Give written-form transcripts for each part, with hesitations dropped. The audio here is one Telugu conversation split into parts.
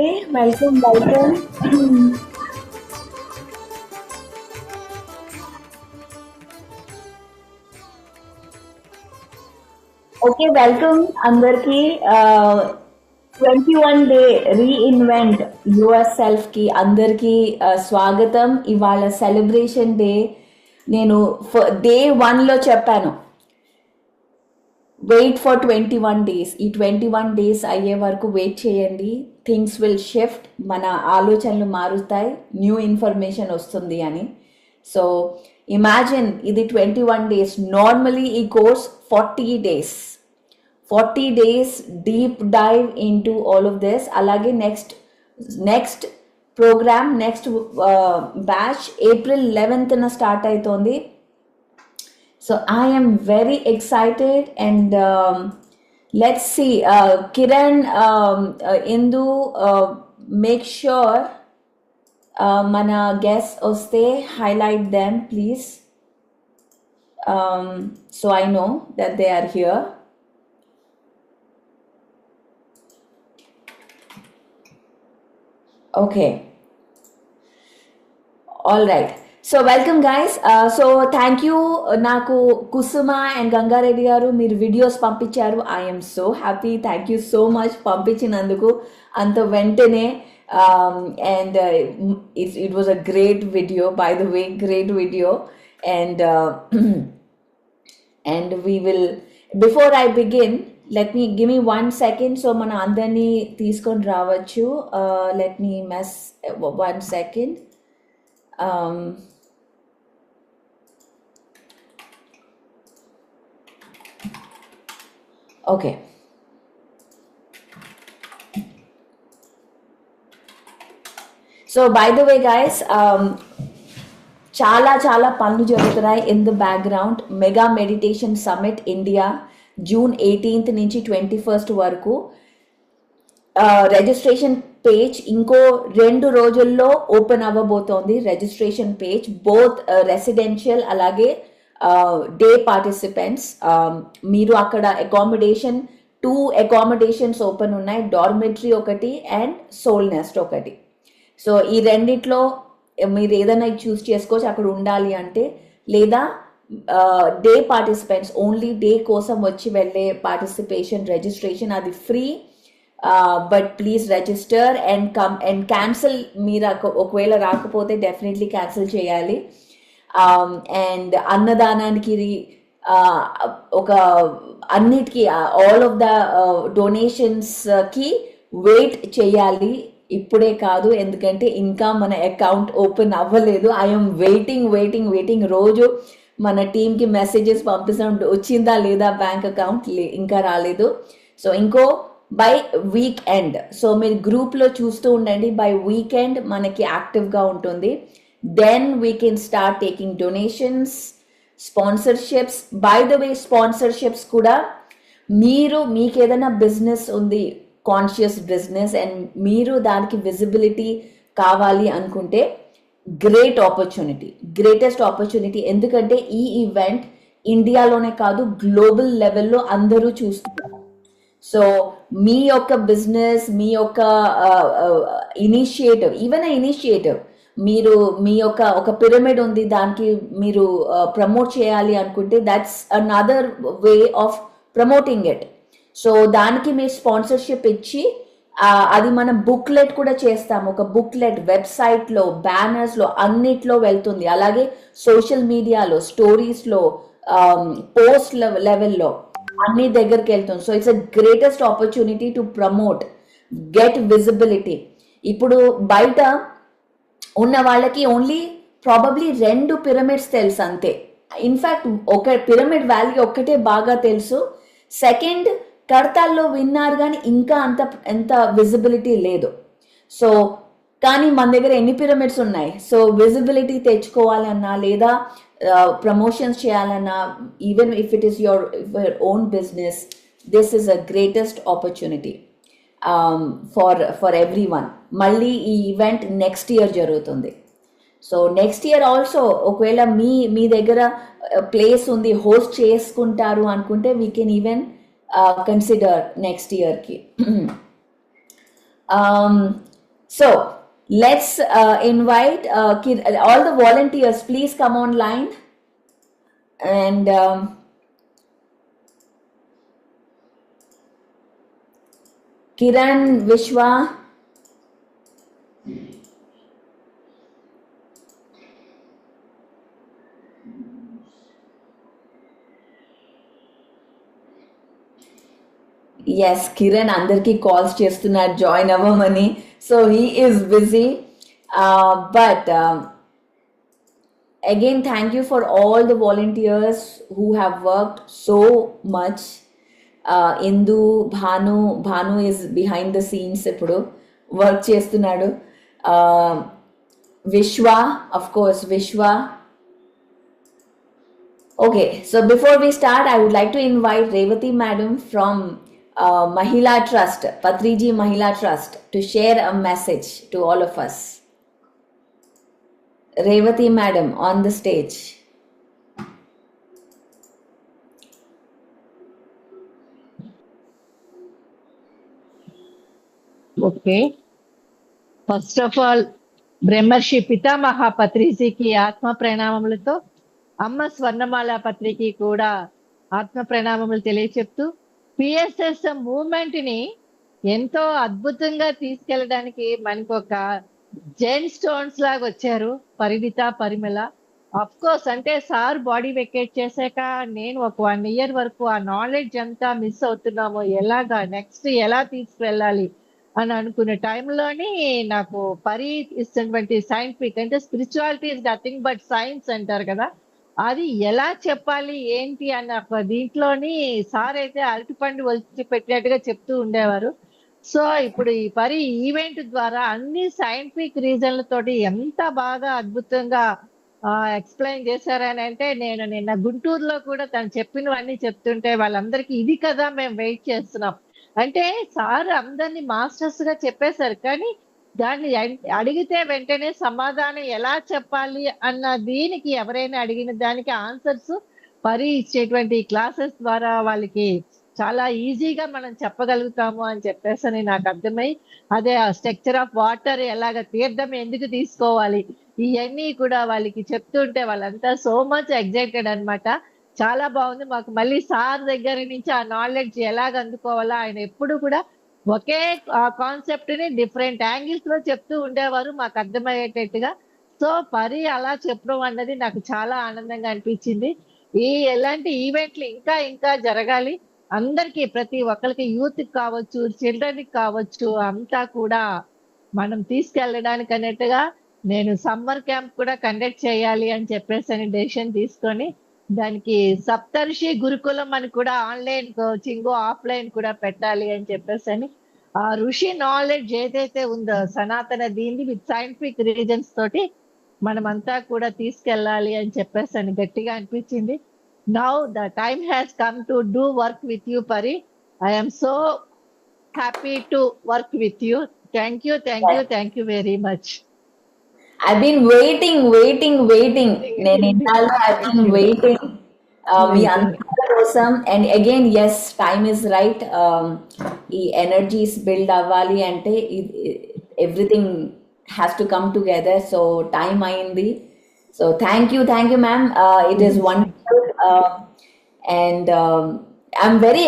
Hey, welcome. Okay, welcome అందరికి 21 డే రీఇన్వెంట్ యువర్ సెల్ఫ్ కి అందరికి స్వాగతం. ఇవాళ సెలబ్రేషన్ డే. నేను డే 1 లో చెప్పాను వెయిట్ ఫర్ 21 డేస్. ఈ 21 డేస్ అయ్యే వరకు వెయిట్ చేయండి. థింగ్స్ విల్ షిఫ్ట్, మన ఆలోచనలు మారుతాయి, న్యూ ఇన్ఫర్మేషన్ వస్తుంది అని. సో ఇమాజిన్ ఇది 21 డేస్. నార్మలీ ఈ course 40 days. 40 days deep dive into all of this. అలాగే next programme, next batch April 11th start అవుతోంది. So I am very excited, and let's see. Kiran, Indu, make sure mana guests oste highlight them, please. So I know that they are here. Okay. All right. So welcome guys. So thank you. నాకు కుసుమ అండ్ గంగారెడ్డి గారు మీరు వీడియోస్ పంపించారు. I'm so happy. Thank you so much పంపించినందుకు అంత వెంటనే. And it was a great video, by the way, great video. And and we will, before I begin, give me 1 second. So మన అందరినీ తీసుకొని రావచ్చు. Let me mess 1 second. Okay. So by the way guys, చాలా పనులు జరుగుతున్నాయి in the background. Mega meditation summit India June 18th నుంచి 21st వరకు. రిజిస్ట్రేషన్ పేజ్ ఇంకో 2 రోజుల్లో ఓపెన్ అవ్వబోతోంది. రిజిస్ట్రేషన్ పేజ్ బోత్ రెసిడెన్షియల్ అలాగే డే పార్టిసిపెంట్స్. మీరు అక్కడ టూ అకామిడేషన్స్ ఓపెన్ ఉన్నాయి. డార్మెటరీ ఒకటి అండ్ సోల్ నెస్ట్ ఒకటి. సో ఈ రెండిట్లో మీరు ఏదైనా చూస్ చేసుకోవచ్చు అక్కడ ఉండాలి అంటే. లేదా డే పార్టిసిపెంట్స్, ఓన్లీ డే కోసం వచ్చి వెళ్ళే పార్టిసిపేషన్ రిజిస్ట్రేషన్ అది free. But please register and come and cancel. మీరు ఒకవేళ రాకపోతే డెఫినెట్లీ క్యాన్సిల్ చేయాలి. అండ్ అన్నదానానికి ఒక అన్నిటికీ ఆల్ ఆఫ్ ద డొనేషన్స్కి వెయిట్ చేయాలి. ఇప్పుడే కాదు, ఎందుకంటే ఇంకా మన అకౌంట్ ఓపెన్ అవ్వలేదు. I'm waiting. రోజు మన టీంకి మెసేజెస్ పంపిస్తాం, వచ్చిందా లేదా బ్యాంక్ అకౌంట్, ఇంకా రాలేదు. సో ఇంకో బై వీక్ ఎండ్. సో మీరు గ్రూప్లో చూస్తూ ఉండండి. బై వీకెండ్ మనకి యాక్టివ్గా ఉంటుంది. Then we can start taking donations, sponsorships. By the way, sponsorships కూడా మీకు ఏదైనా బిజినెస్ ఉంది, కాన్షియస్ బిజినెస్, అండ్ మీరు దానికి విజిబిలిటీ కావాలి అనుకుంటే గ్రేటెస్ట్ ఆపర్చునిటీ. ఎందుకంటే ఈ ఈవెంట్ ఇండియాలోనే కాదు, గ్లోబల్ లెవెల్లో అందరూ చూస్తున్నారు. సో మీ యొక్క బిజినెస్, మీ యొక్క ఇనిషియేటివ్, మీరు మీ యొక్క ఒక పిరమిడ్ ఉంది, దానికి మీరు ప్రమోట్ చేయాలి అనుకుంటే that's another way of promoting it. So దానికి మీరు స్పాన్సర్షిప్ ఇచ్చి అది మనం బుక్లెట్ కూడా చేస్తాము. ఒక బుక్లెట్ వెబ్సైట్లో, బ్యానర్స్లో, అన్నిట్లో వెళ్తుంది. అలాగే సోషల్ మీడియాలో, స్టోరీస్లో, పోస్ట్ లెవెల్లో అన్ని దగ్గరికి వెళ్తుంది. So it's a greatest opportunity to promote, get visibility. ఇప్పుడు బయట ఉన్న వాళ్ళకి ఓన్లీ ప్రాబబ్లీ 2 పిరమిడ్స్ తెలుసు అంతే. ఇన్ఫ్యాక్ట్ ఒక పిరమిడ్ వ్యాలీ ఒక్కటే బాగా తెలుసు. సెకండ్ కడతాల్లో విన్నారు, కానీ ఇంకా ఎంత విజిబిలిటీ లేదు. సో కానీ మన దగ్గర ఎన్ని పిరమిడ్స్ ఉన్నాయి. సో విజిబిలిటీ తెచ్చుకోవాలన్నా లేదా ప్రమోషన్స్ చేయాలన్నా, even if it is your own business, this is a greatest opportunity for every one. మళ్ళీ ఈ ఈవెంట్ నెక్స్ట్ ఇయర్ జరుగుతుంది. సో నెక్స్ట్ ఇయర్ ఆల్సో ఒకవేళ మీ దగ్గర ప్లేస్ ఉంది, హోస్ట్ చేసుకుంటారు అనుకుంటే we can even consider next ఇయర్కి. So let's invite all the volunteers. Please come online and Kiran, Vishwa, yes, Kiran అందరికి కాల్స్ చేస్తున్నారు జాయిన్ అవ్వమని. So he is busy, but again, thank you for all the volunteers who have worked so much. Indu, Bhanu is behind the scenes ఇప్పుడు వర్క్ చేస్తున్నాడు. Vishwa, of course, Vishwa. Okay, so before we start, I would like to invite Revati Madam from Mahila Trust, Patriji Mahila Trust, to share a message to all of us. Revati Madam on the stage. Okay. First of all, బ్రహ్మర్షి పితామహ పత్రిజీకి ఆత్మ ప్రణామములతో అమ్మ స్వర్ణమాల పత్రికి కూడా ఆత్మ ప్రణామములు తెలియచెప్తూ పిఎస్ఎస్ మూవ్మెంట్ ని ఎంతో అద్భుతంగా తీసుకెళ్ళడానికి మనకు ఒక జైన్ స్టోన్స్ లాగా వచ్చారు పరిమిత పరిమళ. అఫ్ కోర్స్ అంటే సార్ బాడీ వెకేట్ చేశాక నేను ఒక 1 year వరకు ఆ నాలెడ్జ్ అంతా మిస్ అవుతున్నామో, ఎలాగా నెక్స్ట్ ఎలా తీసుకువెళ్ళాలి అని అనుకునే టైంలోని నాకు పరి ఇస్తున్నటువంటి సైంటిఫిక్ అంటే spirituality is nothing but science అంటారు కదా, అది ఎలా చెప్పాలి ఏంటి అన్న దీంట్లోని సార్ అయితే అరటిపండు వచ్చి పెట్టినట్టుగా చెప్తూ ఉండేవారు. సో ఇప్పుడు ఈ పరి ఈవెంట్ ద్వారా అన్ని సైంటిఫిక్ రీజన్లతోటి ఎంత బాగా అద్భుతంగా ఎక్స్ప్లెయిన్ చేశారని అంటే, నేను నిన్న గుంటూరులో కూడా తను చెప్పినవన్నీ చెప్తుంటే వాళ్ళందరికీ ఇది కదా మేము వెయిట్ చేస్తున్నాం అంటే, సార్ అందరినీ మాస్టర్స్ గా చెప్పేశారు కానీ దాన్ని అడిగితే వెంటనే సమాధానం ఎలా చెప్పాలి అన్న దీనికి ఎవరైనా అడిగిన దానికి ఆన్సర్స్ పరి ఇచ్చేటువంటి క్లాసెస్ ద్వారా వాళ్ళకి చాలా ఈజీగా మనం చెప్పగలుగుతాము అని చెప్పేసి నాకు అర్థమై, అదే ఆ స్ట్రక్చర్ ఆఫ్ వాటర్ ఎలాగ తీర్థం ఎందుకు తీసుకోవాలి ఇవన్నీ కూడా వాళ్ళకి చెప్తుంటే వాళ్ళంతా సో మచ్ ఎగ్జైటెడ్ అనమాట. చాలా బాగుంది. మాకు మళ్ళీ సార్ దగ్గర నుంచి ఆ నాలెడ్జ్ ఎలాగ అందుకోవాలా, ఆయన ఎప్పుడు కూడా ఒకే కాన్సెప్ట్ ని డిఫరెంట్ యాంగిల్స్ లో చెప్తూ ఉండేవారు మాకు అర్థమయ్యేటట్టుగా. సో పరి అలా చెప్పడం అన్నది నాకు చాలా ఆనందంగా అనిపించింది. ఎలాంటి ఈవెంట్లు ఇంకా ఇంకా జరగాలి, అందరికి ప్రతి ఒక్కరికి యూత్ కావచ్చు చిల్డ్రన్ కావచ్చు అంతా కూడా మనం తీసుకెళ్ళడానికి అన్నట్టుగా నేను సమ్మర్ క్యాంప్ కూడా కండక్ట్ చేయాలి అని చెప్పేసి డెసిషన్ తీసుకొని దానికి సప్తర్షి గురుకులం అని కూడా ఆన్లైన్ కోచింగ్ ఆఫ్లైన్ కూడా పెట్టాలి అని చెప్పేసి ఆ ఋషి నాలెడ్జ్ ఏదైతే ఉందో సనాతన దీన్ని విత్ సైంటిఫిక్ రీజన్స్ తోటి మనమంతా కూడా తీసుకెళ్ళాలి అని చెప్పేసి గట్టిగా అనిపించింది. Now the time has come to do work with you Pari. I am so happy to work with you. Thank you, thank you, thank you very much. I've been waiting. నేను ఇన్నాళ్ళు I've been waiting. మీ అందరి కోసం. And again yes, time is right. ఈ ఎనర్జీస్ బిల్డ్ అవ్వాలి అంటే everything has to come together. So time అయింది. So thank you ma'am. It is wonderful and I'm very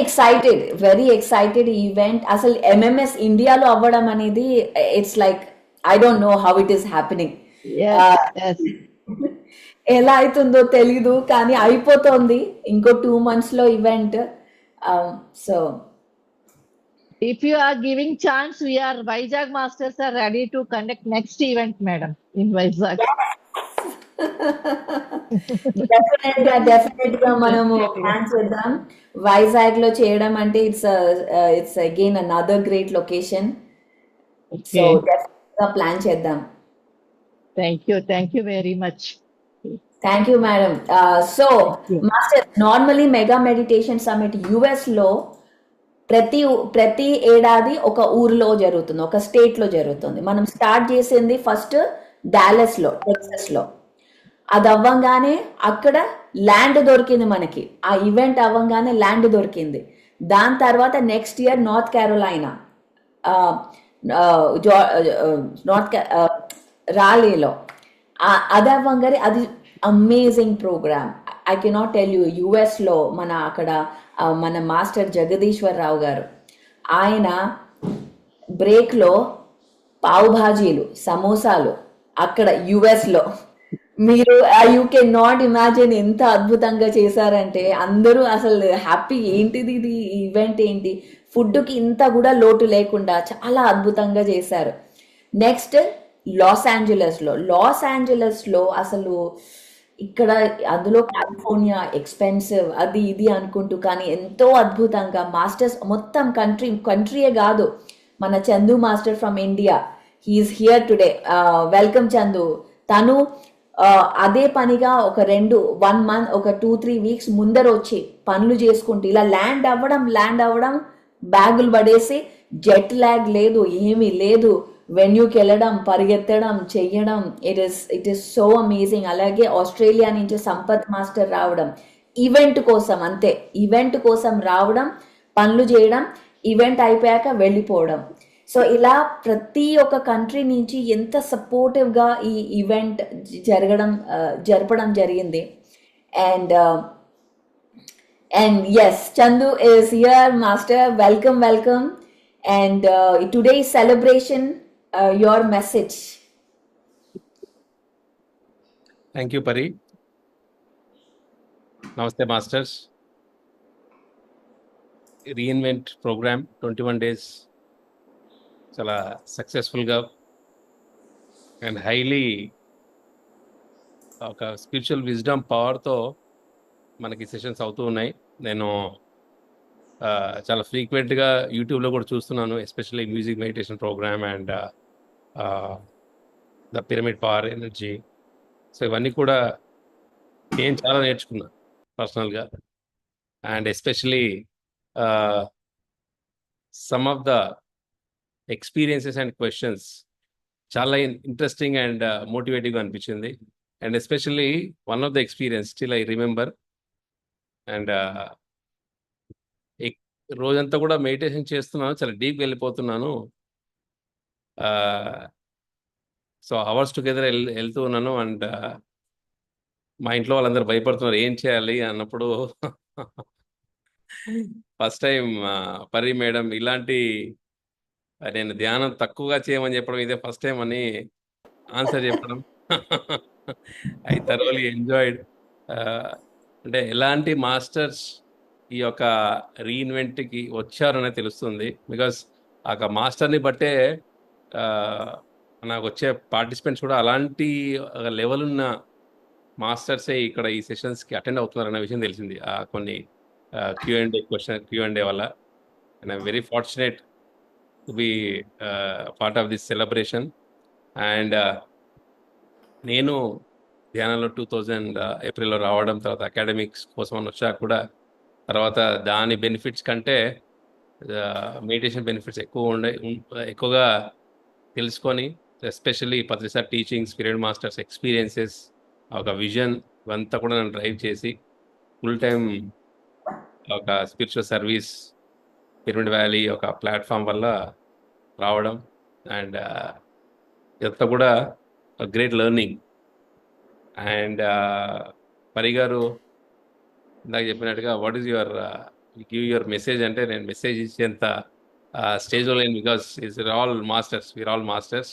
excited ఈ ఈవెంట్. అసలు ఎంఎంఎస్ ఇండియాలో అవ్వడం అనేది it's like I don't know how it is happening. ఎలా అవుతుందో తెలీదు కానీ అయిపోతుంది. ఇంకో 2 months లో event. So if you are giving chance, we are Vizag masters are ready to conduct next event madam in Vizag. Definite గా మనము ప్లాన్ చేద్దాం. వైజాగ్ లో చేయడం అంటే it's again another great location. So definite గా ప్లాన్ చేద్దాం. Thank you very much. Thank you madam. So master, normally mega meditation summit US లో ప్రతి ఏడాది ఒక ఊర్లో జరుగుతుంది, ఒక స్టేట్ లో జరుగుతుంది. మనం స్టార్ట్ చేసింది ఫస్ట్ డాలస్ లో, టెక్సస్ లో. అది అవ్వంగానే అక్కడ ల్యాండ్ దొరికింది మనకి. ఆ ఈవెంట్ అవ్వంగానే ల్యాండ్ దొరికింది. దాని తర్వాత next year North Carolina, North రాలేలో అది అవ్వంగానే అది amazing program. I cannot tell you, యుఎస్లో మన అక్కడ మన మాస్టర్ జగదీశ్వర్ రావు గారు ఆయన బ్రేక్లో పావు భాజీలు సమోసాలు అక్కడ యుఎస్లో మీరు యూ కెన్ నాట్ ఇమాజిన్ ఎంత అద్భుతంగా చేశారంటే అందరూ అసలు హ్యాపీ, ఏంటిది ఇది ఈవెంట్ ఏంటి, ఫుడ్కి ఇంత కూడా లోటు లేకుండా చాలా అద్భుతంగా చేశారు. నెక్స్ట్ లాస్ ఏంజలస్లో అసలు ఇక్కడ అందులో కాలిఫోర్నియా ఎక్స్పెన్సివ్ అది ఇది అనుకుంటూ కానీ ఎంతో అద్భుతంగా మాస్టర్స్ మొత్తం కంట్రీయే కాదు, మన Chandu master from India he is here today. Welcome Chandu. తను అదే పనిగా ఒక 1 month ఒక 2-3 weeks ముందర వచ్చి పనులు చేసుకుంటూ ఇలా ల్యాండ్ అవ్వడం బ్యాగులు పడేసి, జెట్ ల్యాగ్ లేదు ఏమీ లేదు, వెన్యూకి వెళ్ళడం పరిగెత్తడం చెయ్యడం, ఇట్ ఈస్ సో అమేజింగ్. అలాగే ఆస్ట్రేలియా నుంచి సంపత్ మాస్టర్ రావడం ఈవెంట్ కోసం, అంతే ఈవెంట్ కోసం రావడం, పనులు చేయడం, ఈవెంట్ అయిపోయాక వెళ్ళిపోవడం. సో ఇలా ప్రతి ఒక్క కంట్రీ నుంచి ఎంత సపోర్టివ్గా ఈ ఈవెంట్ జరపడం జరిగింది. And yes, Chandu is here, Master. Welcome. And today's celebration, your message. Thank you, Pari. Namaste, Masters. Reinvent program 21 days. చాలా సక్సెస్ఫుల్గా అండ్ హైలీ ఒక స్పిరిచువల్ విజ్డమ్ పవర్తో మనకి సెషన్స్ అవుతూ ఉన్నాయి. నేను చాలా ఫ్రీక్వెంట్గా యూట్యూబ్లో కూడా చూస్తున్నాను, especially music meditation program and the pyramid power energy. So ఇవన్నీ కూడా నేను చాలా నేర్చుకున్నాను పర్సనల్గా. And especially some of the experiences and questions చాలా ఇంట్రెస్టింగ్ అండ్ మోటివేటివ్గా అనిపించింది. And especially one of the experience still I remember. And రోజంతా కూడా మెడిటేషన్ చేస్తున్నాను, చాలా డీప్గా వెళ్ళిపోతున్నాను. సో అవర్స్ టుగెదర్ వెళ్తూ ఉన్నాను. అండ్ మా ఇంట్లో వాళ్ళందరూ భయపడుతున్నారు ఏం చేయాలి అన్నప్పుడు ఫస్ట్ టైం పరి మేడం ఇలాంటి నేను ధ్యానం తక్కువగా చేయమని చెప్పడం ఇదే ఫస్ట్ టైం అని ఆన్సర్ చెప్పడం ఐ థరోలీ ఎంజాయిడ్. అంటే ఎలాంటి మాస్టర్స్ ఈ యొక్క రీఇన్వెంట్కి వచ్చారనే తెలుస్తుంది. బికాస్ ఆ మాస్టర్ని బట్టే నాకు వచ్చే పార్టిసిపెంట్స్ కూడా అలాంటి లెవెల్ ఉన్న మాస్టర్సే ఇక్కడ ఈ సెషన్స్కి అటెండ్ అవుతున్నారన్న విషయం తెలిసింది కొన్ని Q&A వల్ల. And I'm very fortunate to be part of this celebration. And నేను ధ్యానంలో 2000 ఏప్రిల్లో రావడం, తర్వాత అకాడమిక్స్ కోసం అని వచ్చాక కూడా తర్వాత దాని బెనిఫిట్స్ కంటే మెడిటేషన్ బెనిఫిట్స్ ఎక్కువగా తెలుసుకొని, especially Patri sir teachings, pyramid masters experiences, ఒక విజన్ ఇవంతా కూడా నన్ను డ్రైవ్ చేసి ఫుల్ టైం ఒక స్పిరిచువల్ సర్వీస్ పిరమిడ్ వ్యాలీ ఒక ప్లాట్ఫామ్ వల్ల రావడం. అండ్ ఇదంతా కూడా గ్రేట్ లెర్నింగ్. అండ్ పరి గారు ఇందాక చెప్పినట్టుగా what is your give your message అంటే నేను మెసేజ్ ఇచ్చేంత స్టేజ్లో లేను. Because we are all masters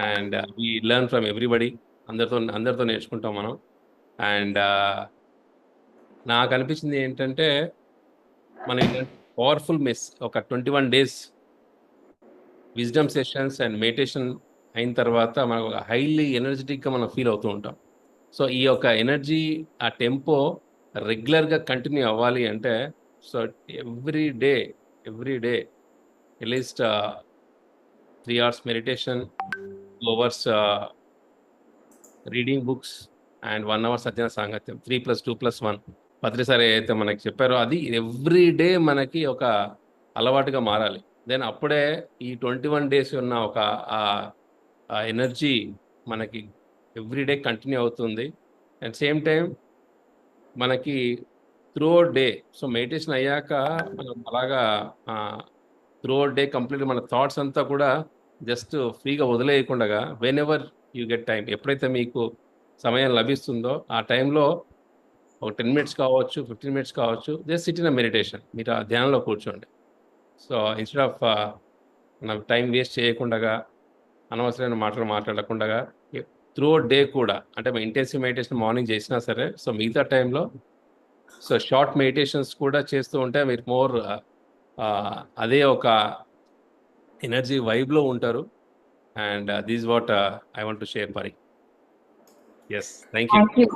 and we learn from everybody. అందరితో నేర్చుకుంటాం మనం. అండ్ నాకు అనిపించింది ఏంటంటే మన పవర్ఫుల్ ఒక 21 days wisdom sessions and meditation అయిన తర్వాత మనకు ఒక హైలీ ఎనర్జెటిక్గా మనం ఫీల్ అవుతూ ఉంటాం. సో ఈ యొక్క ఎనర్జీ ఆ టెంపో రెగ్యులర్గా కంటిన్యూ అవ్వాలి అంటే so every day at least 3 hours meditation, 2 hours reading books and 1 hour Satyanarayana సాంగత్యం, 3+2+1 పత్రిసారి అయితే మనకి చెప్పారో అది ఎవ్రీ డే మనకి ఒక అలవాటుగా మారాలి. దెన్ అప్పుడే ఈ 21 days ఉన్న ఒక ఎనర్జీ మనకి ఎవ్రీ డే కంటిన్యూ అవుతుంది. అండ్ సేమ్ టైం మనకి త్రూ డే సో మెడిటేషన్ అయ్యాక మనం అలాగా త్రూఅవుట్ డే కంప్లీట్ మన థాట్స్ అంతా కూడా జస్ట్ ఫ్రీగా వదిలేయకుండా whenever you get time, ఎప్పుడైతే మీకు సమయం లభిస్తుందో ఆ టైంలో ఒక 10 minutes కావచ్చు, 15 minutes కావచ్చు, జస్ట్ సిట్ ఇన్ మెడిటేషన్, మీరు ఆ ధ్యానంలో కూర్చోండి. సో ఇన్స్టెడ్ ఆఫ్ మన టైం వేస్ట్ చేయకుండా, అనవసరమైన మాటలు మాట్లాడకుండా త్రూఅవుట్ డే కూడా, అంటే ఇంటెన్సివ్ మెడిటేషన్ మార్నింగ్ చేసినా సరే, సో మిగతా టైంలో సో షార్ట్ మెడిటేషన్స్ కూడా చేస్తూ ఉంటే మీరు మోర్ అదే ఒక ఎనర్జీ వైబ్లో ఉంటారు. And this what I want to share Pari. Yes, thank you. Thank you.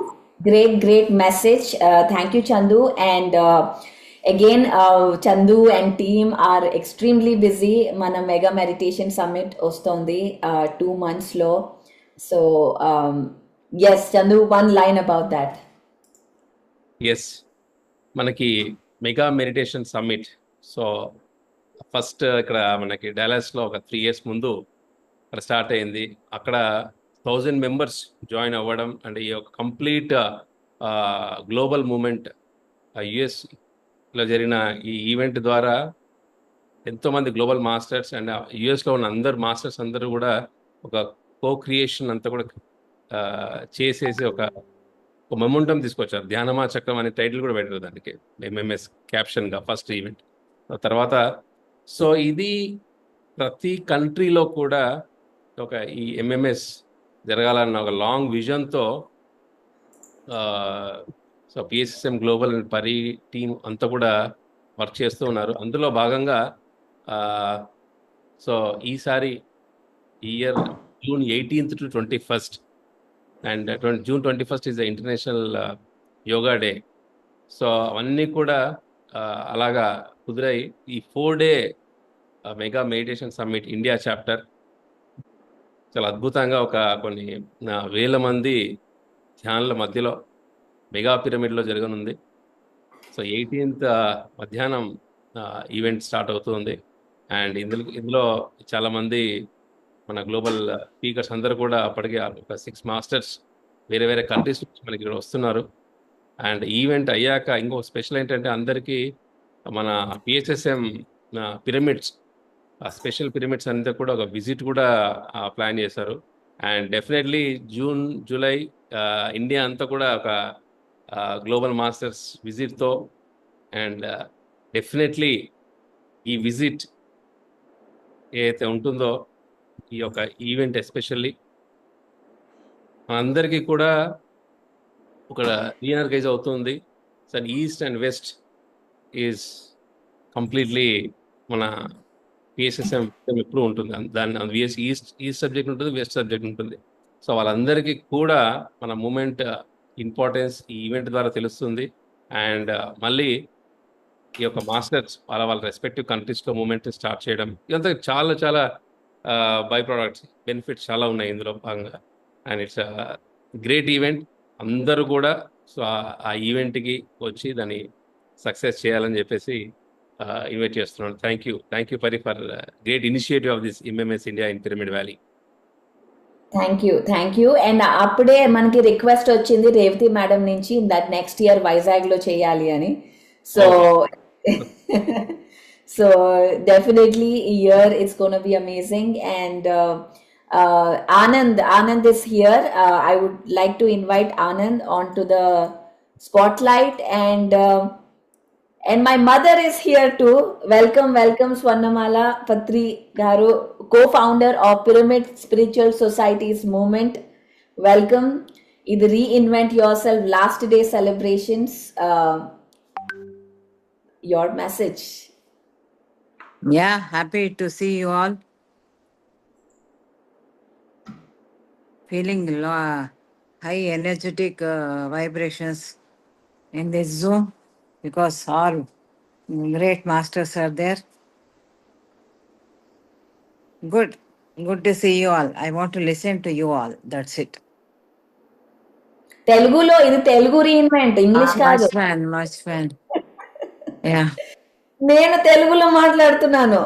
Great message. Thank you, Chandu. And again, Chandu and team are extremely busy. Mana Mega Meditation Summit ostondi 2 months lo. So yes, Chandu, one line about that. Yes, మనకి mega meditation summit. So first ఇక్కడ మనకి డాలస్లో ఒక 3 years ముందు అక్కడ స్టార్ట్ అయింది. అక్కడ 1000 members జాయిన్ అవ్వడం, అండ్ ఈ యొక్క కంప్లీట్ గ్లోబల్ మూమెంట్ యుఎస్లో జరిగిన ఈ ఈవెంట్ ద్వారా ఎంతోమంది గ్లోబల్ మాస్టర్స్ అండ్ యుఎస్లో ఉన్న అందరు మాస్టర్స్ అందరూ కూడా ఒక క్రియేషన్ అంతా కూడా చేసేసి ఒక మొమెంటం తీసుకొచ్చారు. ధ్యానమా చక్రం అనే టైటిల్ కూడా పెట్టారు దానికి, ఎంఎంఎస్ క్యాప్షన్గా ఫస్ట్ ఈవెంట్. తర్వాత సో ఇది ప్రతి కంట్రీలో కూడా ఒక ఈ ఎంఎంఎస్ జరగాలన్న ఒక లాంగ్ విజన్తో so PSSM global and Pari team అంతా కూడా వర్క్ చేస్తూ ఉన్నారు. అందులో భాగంగా సో ఈసారి year June 18th to 21st, and June 21st is the international yoga day. So అవన్నీ కూడా అలాగా కుదిరాయి. ఈ 4-day mega meditation summit India chapter చాలా అద్భుతంగా ఒక కొన్ని వేల మంది ధ్యానుల మధ్యలో మెగా పిరమిడ్లో జరగనుంది. సో 18th మధ్యాహ్నం ఈవెంట్ స్టార్ట్ అవుతుంది. అండ్ ఇందులో చాలామంది మన గ్లోబల్ స్పీకర్స్ అందరూ కూడా అప్పటికే ఒక 6 masters వేరే వేరే కంట్రీస్ నుంచి మనకి ఇక్కడ వస్తున్నారు. అండ్ ఈవెంట్ అయ్యాక ఇంకో స్పెషల్ ఏంటంటే అందరికీ మన పిహెచ్ఎస్ఎం పిరమిడ్స్, స్పెషల్ పిరమిడ్స్ అంతా కూడా ఒక విజిట్ కూడా ప్లాన్ చేశారు. And definitely June July India అంతా కూడా ఒక గ్లోబల్ మాస్టర్స్ విజిట్తో, అండ్ డెఫినెట్లీ ఈ విజిట్ ఏదైతే ఉంటుందో ఈ యొక్క ఈవెంట్ ఎస్పెషల్లీ మనందరికీ కూడా ఒక రీఎనర్గైజ్ అవుతుంది. So east and west is completely మన పిఎస్ఎస్ఎం ఎప్పుడు ఉంటుంది, దాని ఈస్ట్ సబ్జెక్ట్ ఉంటుంది, వెస్ట్ సబ్జెక్ట్ ఉంటుంది. సో వాళ్ళందరికీ కూడా మన మూమెంట్ ఇంపార్టెన్స్ ఈ ఈవెంట్ ద్వారా తెలుస్తుంది. అండ్ మళ్ళీ ఈ యొక్క మాస్టర్స్ వాళ్ళ రెస్పెక్టివ్ కంట్రీస్లో మూమెంట్ స్టార్ట్ చేయడం, ఇదంతా చాలా చాలా బై ప్రోడక్ట్స్ బెనిఫిట్స్ చాలా ఉన్నాయి ఇందులో భాగంగా. And it's great event. అందరూ కూడా సో ఆ ఈవెంట్కి వచ్చి దాన్ని సక్సెస్ చేయాలని చెప్పేసి ఇన్వైట్ చేస్తున్నాను. థ్యాంక్ యూ పరి for great initiative of this MMS India in pyramid valley. Thank you. And అప్పుడే మనకి రిక్వెస్ట్ వచ్చింది రేవతి మేడం నుంచి దట్ నెక్స్ట్ ఇయర్ వైజాగ్లో చేయాలి అని. So so definitely here it's going to be amazing. And Anand is here. I would like to invite Anand onto the spotlight, and my mother is here too. Welcome Swarnamala Patri garu, co-founder of Pyramid Spiritual Societies movement. Welcome. Idu Reinvent Yourself last day celebrations. Your message. Yeah, happy to see you all. Feeling high energetic vibrations in this Zoom because all great masters are there. Good to see you all. I want to listen to you all. That's it. Telugulo idu Telugu reinvent, English kaadu. Much fan. Yeah. నేను తెలుగులో మాట్లాడుతున్నాను.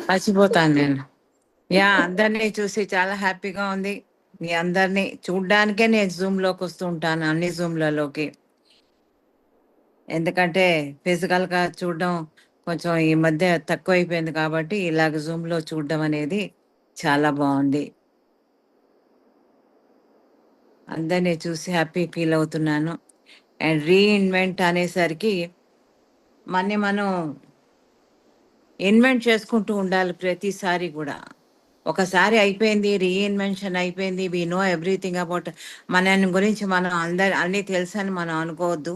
మర్చిపోతాను నేను. యా, అందరినీ చూసి చాలా హ్యాపీగా ఉంది. మీ అందరినీ చూడ్డానికే నేను జూమ్లోకి వస్తూ ఉంటాను, అన్ని జూమ్లలోకి. ఎందుకంటే ఫిజికల్గా చూడడం కొంచెం ఈ మధ్య తక్కువైపోయింది కాబట్టి ఇలాగ జూమ్లో చూడడం అనేది చాలా బాగుంది. అందరినీ చూసి హ్యాపీ ఫీల్ అవుతున్నాను. అండ్ రీఇన్వెంట్ అనేసరికి మనం ఇన్వెంట్ చేసుకుంటూ ఉండాలి ప్రతిసారి కూడా. ఒకసారి అయిపోయింది, రీఇన్వెన్షన్ అయిపోయింది, వి నో ఎవ్రీథింగ్ అబౌట్ మన గురించి మనం అన్నీ తెలుసని మనం అనుకోవద్దు.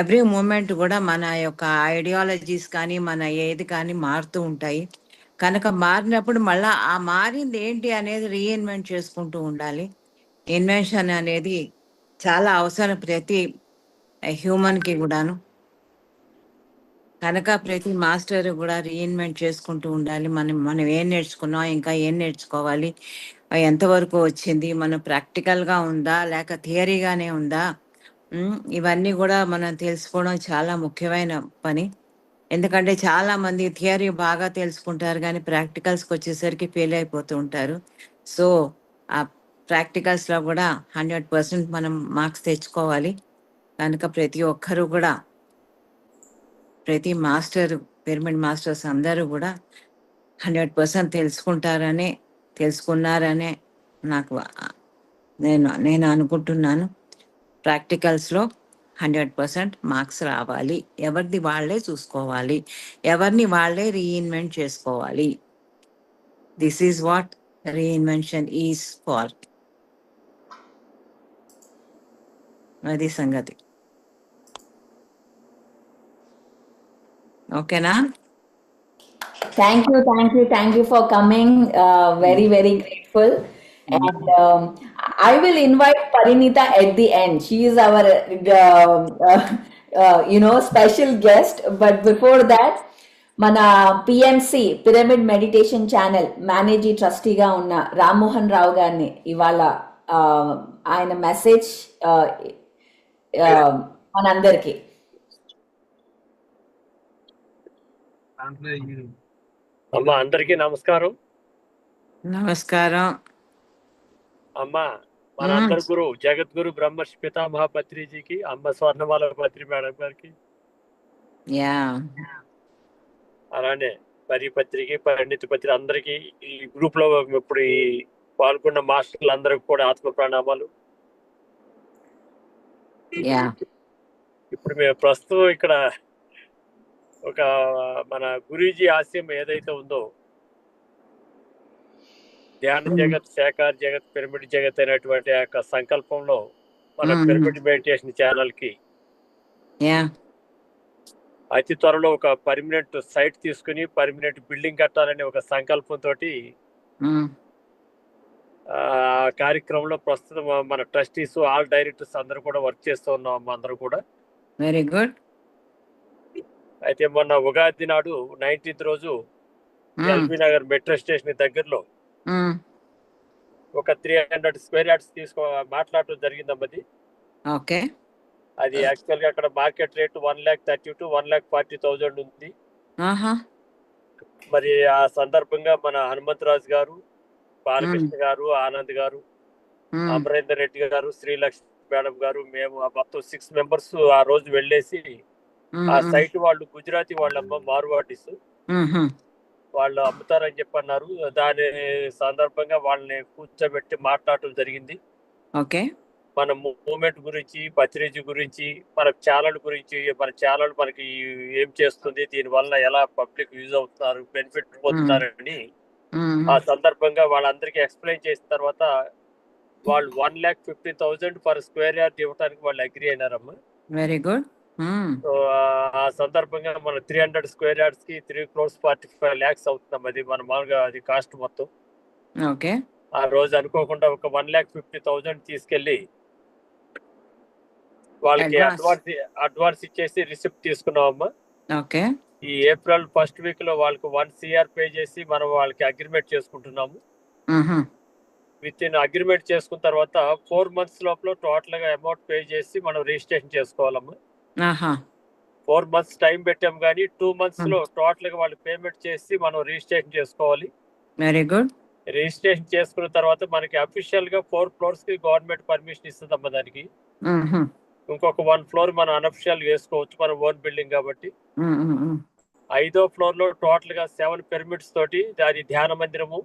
ఎవ్రీ మూమెంట్ కూడా మన యొక్క ఐడియాలజీస్ కానీ మన ఏది కానీ మారుతూ ఉంటాయి. కనుక మారినప్పుడు మళ్ళా ఆ మారింది ఏంటి అనేది రీఇన్వెంట్ చేసుకుంటూ ఉండాలి. ఇన్వెన్షన్ అనేది చాలా అవసరం ప్రతి హ్యూమన్కి కూడాను. కనుక ప్రతి మాస్టర్ కూడా రీఇన్వెంట్ చేసుకుంటూ ఉండాలి. మనం ఏం నేర్చుకున్నాం, ఇంకా ఏం నేర్చుకోవాలి, ఎంతవరకు వచ్చింది, మనం ప్రాక్టికల్గా ఉందా లేక థియరీగానే ఉందా, ఇవన్నీ కూడా మనం తెలుసుకోవడం చాలా ముఖ్యమైన పని. ఎందుకంటే చాలా మంది థియరీ బాగా తెలుసుకుంటారు కానీ ప్రాక్టికల్స్కి వచ్చేసరికి ఫెయిల్ అయిపోతూ ఉంటారు. సో ఆ ప్రాక్టికల్స్లో కూడా 100% మనం మార్క్స్ తెచ్చుకోవాలి. కనుక ప్రతి ఒక్కరూ కూడా, ప్రతి మాస్టర్, పిరమిడ్ మాస్టర్స్ అందరూ కూడా 100% తెలుసుకున్నారనే నాకు నేను అనుకుంటున్నాను. ప్రాక్టికల్స్లో 100% మార్క్స్ రావాలి. ఎవరిది వాళ్ళే చూసుకోవాలి, ఎవరిని వాళ్ళే రీఇన్వెంట్ చేసుకోవాలి. This is what reinvention is far. అది సంగతి. ఓకేనా? Thank you for coming. Very grateful. And I will invite Parinita at the end. She is our, special guest. But before that, మన పిఎంసి పిరమిడ్ మెడిటేషన్ ఛానల్ మేనేజీ ట్రస్టీగా ఉన్న రామ్మోహన్ రావు గారిని ఇవాళ ఆయన మెసేజ్ మనందరికీ. అమ్మా అందరికీ నమస్కారం. నమస్కారం అమ్మా మనందరి గురువు జగద్గురు బ్రహ్మర్షి పితామహ పత్రిజీకి, అమ్మ స్వర్ణమాల పత్రి మేడం గారికి, అలానే పరిపత్రికి, పండిత పత్రి అందరికి, ఈ గ్రూప్ లో ఇప్పుడు ఈ పాల్గొన్న మాస్టర్లు అందరికి కూడా ఆత్మ ప్రణామాలు. ఇప్పుడు మేము ప్రస్తుతం ఇక్కడ ఒక మన గురూజీ ఆశయం ఏదైతే ఉందో, ధ్యాన జగత్, శాకార్ జగత్, పిరమిడ్ జగత్ అనేటువంటి యొక్క సంకల్పంలో మన పిరమిడ్ మెడిటేషన్ ఛానల్ కి అతి త్వరలో ఒక పర్మనెంట్ సైట్ తీసుకుని పర్మనెంట్ బిల్డింగ్ కట్టాలనే ఒక సంకల్పంతో ఆ కార్యక్రమంలో ప్రస్తుతం మన ట్రస్టీస్, ఆల్ డైరెక్టర్స్ అందరూ కూడా వర్క్ చేస్తూ ఉన్నాం. అందరూ కూడా వెరీ గుడ్. అయితే మొన్న ఉగాది నాడు 19th రోజు ఎల్బీ నగర్ మెట్రో స్టేషన్ దగ్గరలో ఒక 300 స్క్వేర్ యార్డ్స్ మాట్లాడటం జరిగిందమ్మది. ఓకే. అది యాక్చువల్ గా అక్కడ మార్కెట్ రేట్ 1,30,000 to 1,40,000 ఉంది. మరి ఆ సందర్భంగా మన హనుమంతరాజు గారు, బాలకృష్ణ గారు, ఆనంద్ గారు, అమరేందర్ రెడ్డి గారు, శ్రీలక్ష్మి మేడం గారు, మేము మొత్తం 6 members ఆ రోజు వెళ్ళేసి ఆ సైట్ వాళ్ళు గుజరాతీ వాళ్ళమ్మ, మార్వాడీస్ వాళ్ళు అమ్ముతారని చెప్పి అన్నారు. దాని సందర్భంగా వాళ్ళని కూర్చోబెట్టి మాట్లాడటం జరిగింది. ఓకే. మన మూమెంట్ గురించి, పత్రిజీ గురించి, మన ఛానల్ గురించి, మన ఛానల్ మనకి ఏం చేస్తుంది, దీని వల్ల ఎలా పబ్లిక్ యూజ్ అవుతున్నారు, బెనిఫిట్ పొందుతారని ఆ సందర్భంగా వాళ్ళందరికీ ఎక్స్ప్లెయిన్ చేసిన తర్వాత వాళ్ళు 1,50,000 పర్ స్క్వేర్ యార్డ్ ఇవ్వడానికి వాళ్ళు అగ్రీ అయినారమ్మా. Very good. సో ఆ సందర్భంగా మన 300 స్క్వేర్ యార్డ్స్ కి 3,45 lakhs అవుతున్నాం. అది మన మామూలుగా అది కాస్ట్ మొత్తం. ఓకే. ఆ రోజు అనుకోకుండా ఒక 1,50,000 తీసుకెళ్లి వాళ్ళకి అడ్వాన్స్ ఇచ్చేసి రిసిప్ట్ తీసుకున్నామమ్మా. ఓకే. ఈ ఏప్రిల్ 1st week లో వాళ్ళకి 1 crore పే చేసి మనం వాళ్ళకి అగ్రిమెంట్ చేసుకుంటున్నాము. విత్ ఇన్ అగ్రిమెంట్ చేసుకున్న తర్వాత 4 months లోపల టోటల్ గా అమౌంట్ పే చేసి మనం రిజిస్ట్రేషన్ చేసుకోవాలమ్మా. 4 months టైం పెట్టాము కానీ 2 months లో టోటల్ గా వాళ్ళు పేమెంట్ చేసి మనం రిజిస్ట్రేషన్ చేసుకోవాలి. Very good. రిజిస్ట్రేషన్ చేసుకున్న తర్వాత మనకి అఫీషియల్ గా 4 floors కి గవర్నమెంట్ పర్మిషన్ ఇస్తుందమ్మా. దానికి ఇంకొక 1 floor మనం అనఫిషియల్ వేసుకోవచ్చు, మన ఓన్ బిల్డింగ్ కాబట్టి. 5వ ఫ్లోర్ లో టోటల్ గా 7 పిరమిడ్స్ తోటి దాని ధ్యాన మందిరము,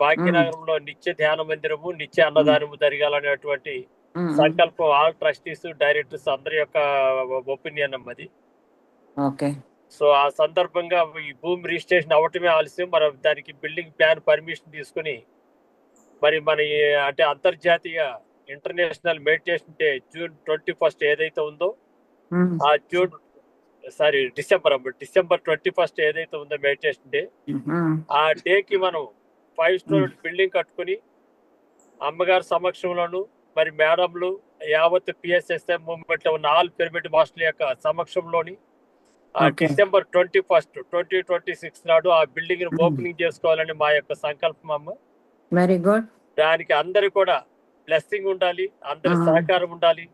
భాగ్యనగరంలో నిత్య ధ్యాన మందిరము, నిత్య అన్నదానము జరగాలనేటువంటి సంకల్పం ఆల్ ట్రస్టీస్, డైరెక్టర్స్ అందరి యొక్క ఒపీనియన్ అమ్మది. ఓకే. సో ఆ సందర్భంగా ఈ భూమి రిజిస్ట్రేషన్ అవటమే ఆలస్యం. మనం దానికి బిల్డింగ్ ప్లాన్ పర్మిషన్ తీసుకుని మరి మన అంటే అంతర్జాతీయ ఇంటర్నేషనల్ మెడిటేషన్ డే June 21 ఏదైతే ఉందో ఆ డిసెంబర్ 21 ఏదైతే ఉందో మెడిటేషన్ డే, ఆ డేకి మనం 5 స్టోరీ బిల్డింగ్ కట్టుకుని అమ్మగారి సమక్షంలోను మరి మేడంలు యావత్ పిఎస్ఎస్ఎం మూవ్మెంట్ లో ఉన్న ఆల్ పిరమిడ్ మాస్టర్ల యొక్క సమక్షంలోని డిసెంబర్ 21, 2026 నాడు ఆ బిల్డింగ్ ని ఓపెనింగ్ చేసుకోవాలని మా యొక్క సంకల్పం అమ్మ. Very good. దానికి అందరు కూడా బ్లెస్సింగ్ ఉండాలి, అందరి సహకారం ఉండాలి.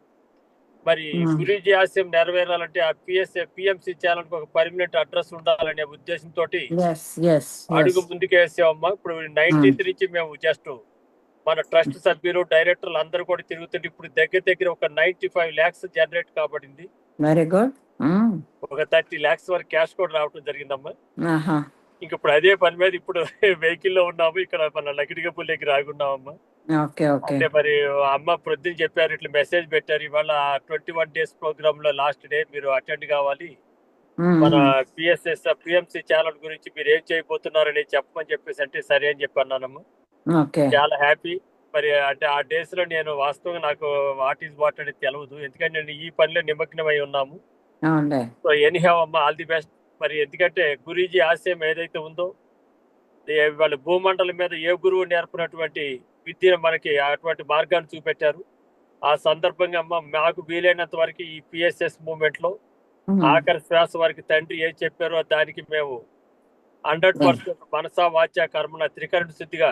మరి గురూజీ ఆశయం నెరవేరాలంటే ఆ పిఎంసి ఛానల్ ఒక పర్మనెంట్ అడ్రస్ ఉండాలనే ఉద్దేశంతో అడుగు ముందుకు వేసామమ్మా. ఇప్పుడు 19th నుంచి మేము జస్ట్ మన ట్రస్ట్ సభ్యులు, డైరెక్టర్లు అందరూ కూడా తిరుగుతుంటే ఇప్పుడు దగ్గర ఒక 95 lakhs జనరేట్ కాబడింది. Very good. ఒక 30 lakhs వరకు క్యాష్ కూడా రావడం జరిగిందమ్మా. ఇంక ఇప్పుడు అదే పని మీద ఇప్పుడు వెహికల్ లో ఉన్నాము. ఇక్కడ మన లకిడిగపూల్ దగ్గర ఆగున్నామమ్మా. అంటే మరి అమ్మ ప్రొద్దున చెప్పారు, ఇట్లా మెసేజ్ పెట్టారు, ఇవాళ 21 days ప్రోగ్రామ్ లో లాస్ట్ డే మీరు అటెండ్ కావాలి, మన పిఎంసి ఛానల్ గురించి మీరు ఏం చేయబోతున్నారని చెప్పమని చెప్పేసి అంటే సరే అని చెప్పి అన్నానమ్మా. చాలా హ్యాపీ. మరి అంటే ఆ డేస్ లో నేను వాస్తవంగా నాకు వాట్ ఈస్ వాట్ అనేది తెలియదు, ఎందుకంటే నేను ఈ పనిలో నిమగ్నమై ఉన్నాము. సో ఎనీహౌ అమ్మా, ఆల్ ది బెస్ట్. మరి ఎందుకంటే గురూజీ ఆశయం ఏదైతే ఉందో వాళ్ళ భూమండలం మీద ఏ గురువు నేర్పినటువంటి విద్యను మనకి అటువంటి మార్గాన్ని చూపెట్టారు. ఆ సందర్భంగా అమ్మ మాకు వీలైనంత వరకు ఈ పిఎస్ఎస్ మూవ్మెంట్ లో ఆఖరి శ్వాస వారికి తండ్రి ఏం చెప్పారో దానికి మేము 100% మనసా వాచ కర్మన త్రికరణ శుద్ధిగా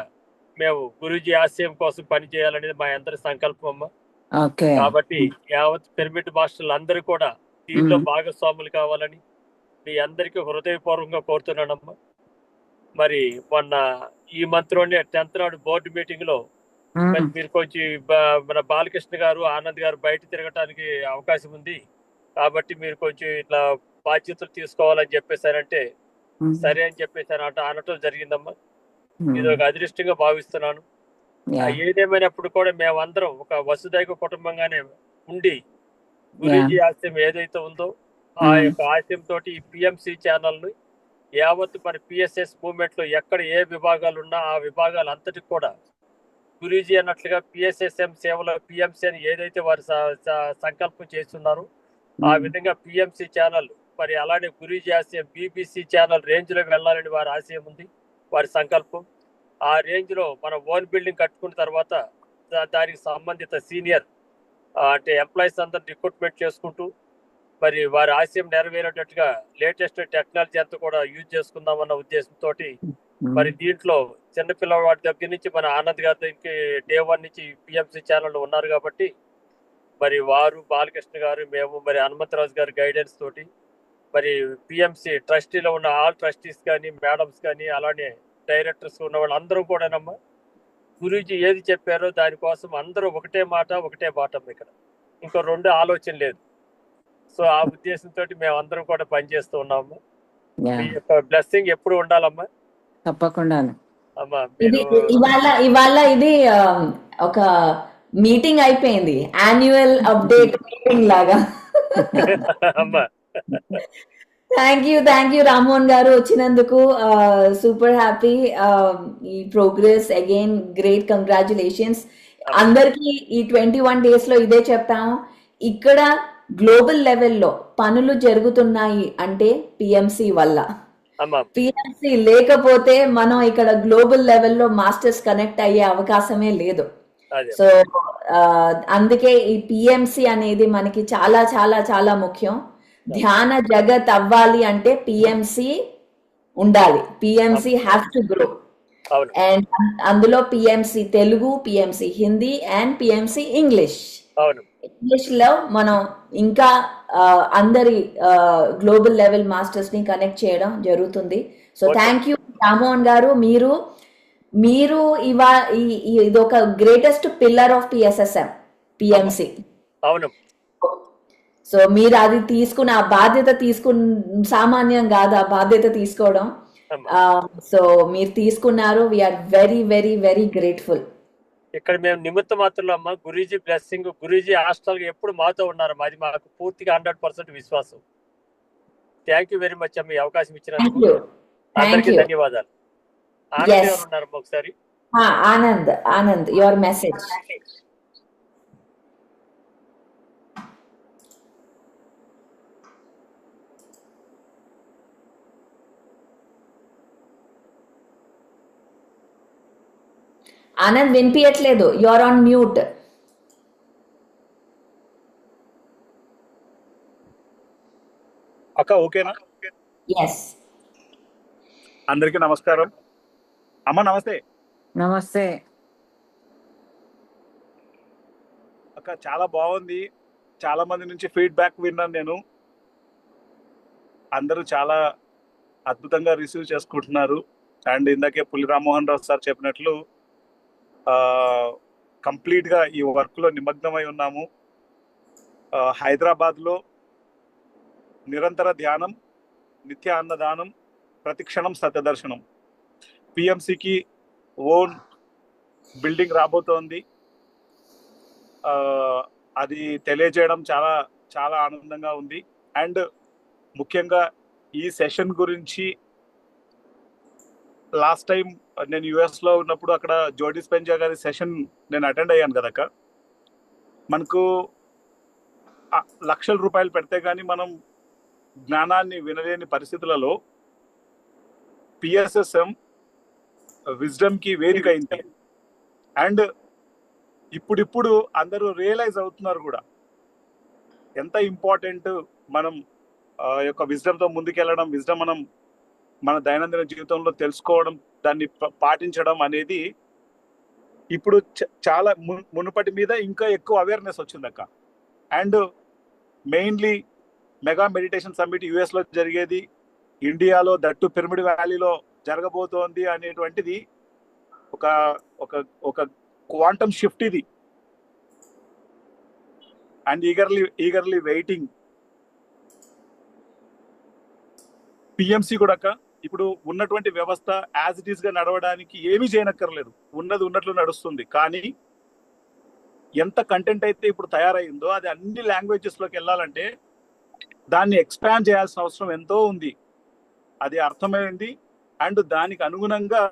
మేము గురూజీ ఆశయం కోసం పనిచేయాలనేది మా అందరి సంకల్పం అమ్మ. కాబట్టి యావత్ పిరమిడ్ మాస్టర్లు అందరూ కూడా దీనిలో భాగస్వాములు కావాలని మీ అందరికీ హృదయపూర్వకంగా కోరుతున్నానమ్మా. మరి మొన్న ఈ మంత్ లోనే 10th నాడు బోర్డు మీటింగ్ లో మరి మీరు కొంచెం మన బాలకృష్ణ గారు, ఆనంద్ గారు బయట తిరగటానికి అవకాశం ఉంది కాబట్టి మీరు కొంచెం ఇట్లా బాధ్యతలు తీసుకోవాలని చెప్పేసారంటే సరే అని చెప్పేసారు అనటం జరిగిందమ్మా. ఇది ఒక అదృష్టంగా భావిస్తున్నాను. ఏదేమైనప్పుడు కూడా మేమందరం ఒక వసుదైక కుటుంబంగానే ఉండి గురూజీ ఆశయం ఏదైతే ఉందో ఆ యొక్క ఆశయం తోటి ఈ పిఎంసి ఛానల్ ను యావత్ మరి పిఎస్ఎస్ మూవ్మెంట్ లో ఎక్కడ ఏ విభాగాలు ఉన్నా ఆ విభాగాలు అంతటికి కూడా గురూజీ అన్నట్లుగా పిఎస్ఎస్ఎం సేవలో పిఎంసి అని ఏదైతే వారు సంకల్పం చేస్తున్నారో ఆ విధంగా పిఎంసి ఛానల్ మరి అలానే గురూజీ ఆశయం బీబీసీ ఛానల్ రేంజ్ లో వెళ్ళాలని వారి ఆశయం ఉంది, వారి సంకల్పం. ఆ రేంజ్ లో మన ఓన్ బిల్డింగ్ కట్టుకున్న తర్వాత దానికి సంబంధిత సీనియర్ అంటే ఎంప్లాయీస్ అందరిని రిక్రూట్మెంట్ చేసుకుంటూ మరి వారి ఆశయం నెరవేరేటట్టుగా లేటెస్ట్ టెక్నాలజీ అంతా కూడా యూజ్ చేసుకుందామన్న ఉద్దేశంతో మరి దీంట్లో చిన్నపిల్లవాడి దగ్గర నుంచి మన ఆనంద్ గారి దగ్గరికి డే 1 నుంచి పిఎంసి ఛానల్ ఉన్నారు కాబట్టి మరి వారు, బాలకృష్ణ గారు, మేము మరి హనుమంతరాజు గారి గైడెన్స్ తోటి మరి పిఎంసి ట్రస్టీలో ఉన్న ఆల్ ట్రస్టీస్ కానీ, మేడమ్స్ కానీ, అలానే డైరెక్టర్స్ ఉన్న వాళ్ళందరూ కూడానమ్మా గురూజీ ఏది చెప్పారో దానికోసం అందరూ ఒకటే మాట ఒకటే బాటం. ఇక్కడ ఇంకో రెండు ఆలోచన లేదు. సో ఆ ఉద్దేశంతో మేము అందరం కూడా పనిచేస్తూ ఉన్నాము. మీ యొక్క బ్లెస్సింగ్ ఎప్పుడు ఉండాలమ్మా. తప్పకుండా అమ్మా. ఇవాళ ఇది ఒక మీటింగ్ అయిపోయింది, యాన్యువల్ అప్డేట్ మీటింగ్ లాగా. అమ్మా థ్యాంక్ యూ రామ్మోహన్ గారు వచ్చినందుకు. Super happy. ఈ ప్రోగ్రెస్ అగైన్ గ్రేట్, కంగ్రాచులేషన్స్ అందరికి. ఈ 21 days లో ఇదే చెప్పాము, ఇక్కడ గ్లోబల్ లెవెల్లో పనులు జరుగుతున్నాయి అంటే పిఎంసి వల్ల. పిఎంసి లేకపోతే మనం ఇక్కడ గ్లోబల్ లెవెల్లో మాస్టర్స్ కనెక్ట్ అయ్యే అవకాశమే లేదు. సో అందుకే ఈ పిఎంసి అనేది మనకి చాలా చాలా చాలా ముఖ్యం. ధ్యాన జగత్ అవ్వాలి అంటే పిఎంసి ఉండాలి. PMC have to grow. And అందులో PMC Telugu, PMC Hindi and PMC English లో మనం ఇంకా అందరి గ్లోబల్ లెవెల్ మాస్టర్స్ ని కనెక్ట్ చేయడం జరుగుతుంది. సో థ్యాంక్ యూ రామ్మోహన్ గారు. మీరు ఇది ఒక greatest pillar of PSSM PMC. So మీరు అది తీసుకున్న ఆ బాధ్యత సామాన్యం కాదు ఆ బాధ్యత తీసుకోవడం. సో మీరు తీసుకున్నారు. We are very very very grateful. ఇక్కడ మేము నిమిత్త మాత్రంలో అమ్మ, గురూజీ బ్లెస్సింగ్, గురూజీ హాస్టల్ ఎప్పుడు మాతో ఉన్నారు. మాది మాకు పూర్తిగా 100% విశ్వాసం. థ్యాంక్ యూ వెరీ మచ్ అమ్మ, ఈ అవకాశం ఇచ్చినందుకు అందరికీ ధన్యవాదాలు. ఆనంద్ ఎవరు ఉన్నారు ఒకసారి? Anand your message. ఆనంద్ వినిపించట్లేదు. Your on mute. అక్క ఓకేనా? ఎస్. అందరికీ నమస్కారం. అమ్మ నమస్తే. నమస్తే అక్క, చాలా బాగుంది. చాలా మంది నుంచి ఫీడ్బ్యాక్ విన్నాను నేను. అందరూ చాలా అద్భుతంగా రిసీవ్ చేసుకుంటున్నారు. అండ్ ఇందాకే పులి రామ్మోహన్ రావు సార్ చెప్పినట్లు కంప్లీట్ గా ఈ వర్క్ లో నిమగ్నమై ఉన్నాము. హైదరాబాద్ లో నిరంతర ధ్యానం, నిత్య అన్నదానం, ప్రతిక్షణం సత్యదర్శనం. పిఎంసికి ఓన్ బిల్డింగ్ రాబోతోంది. అది తెలియజేయడం చాలా చాలా ఆనందంగా ఉంది. అండ్ ముఖ్యంగా ఈ సెషన్ గురించి లాస్ట్ టైం నేను యుఎస్ లో ఉన్నప్పుడు అక్కడ జోడీ స్పెంజా గారి సెషన్ నేను అటెండ్ అయ్యాను కదక్క. మనకు లక్షల రూపాయలు పెడితే కానీ మనం జ్ఞానాన్ని వినలేని పరిస్థితులలో పిఎస్ఎస్ఎం విజ్డమ్ కి వేదిక అయింది. అండ్ ఇప్పుడిప్పుడు అందరూ రియలైజ్ అవుతున్నారు కూడా ఎంత ఇంపార్టెంట్ మనం యొక్క విజ్డమ్తో ముందుకెళ్ళడం, విజ్డమ్ మనం మన దైనందిన జీవితంలో తెలుసుకోవడం, దాన్ని పాటించడం అనేది ఇప్పుడు చాలా మునుపటి మీద ఇంకా ఎక్కువ అవేర్నెస్ వచ్చిందక్క. And mainly mega meditation summit US లో జరిగేది, ఇండియాలో దట్టు పిరమిడ్ వ్యాలీలో జరగబోతోంది అనేటువంటిది ఒక ఒక ఒక క్వాంటమ్ షిఫ్ట్ ఇది. And eagerly waiting. పిఎంసి కూడా ఇప్పుడు ఉన్నటువంటి వ్యవస్థ యాజ్ ఇట్ ఈస్ గా నడవడానికి ఏమీ చేయనక్కర్లేదు, ఉన్నది ఉన్నట్లు నడుస్తుంది. కానీ ఎంత కంటెంట్ అయితే ఇప్పుడు తయారైందో అది అన్ని లాంగ్వేజెస్ లోకి వెళ్ళాలంటే దాన్ని ఎక్స్పాండ్ చేయాల్సిన అవసరం ఎంతో ఉంది. అది అర్థమైంది. అండ్ దానికి అనుగుణంగా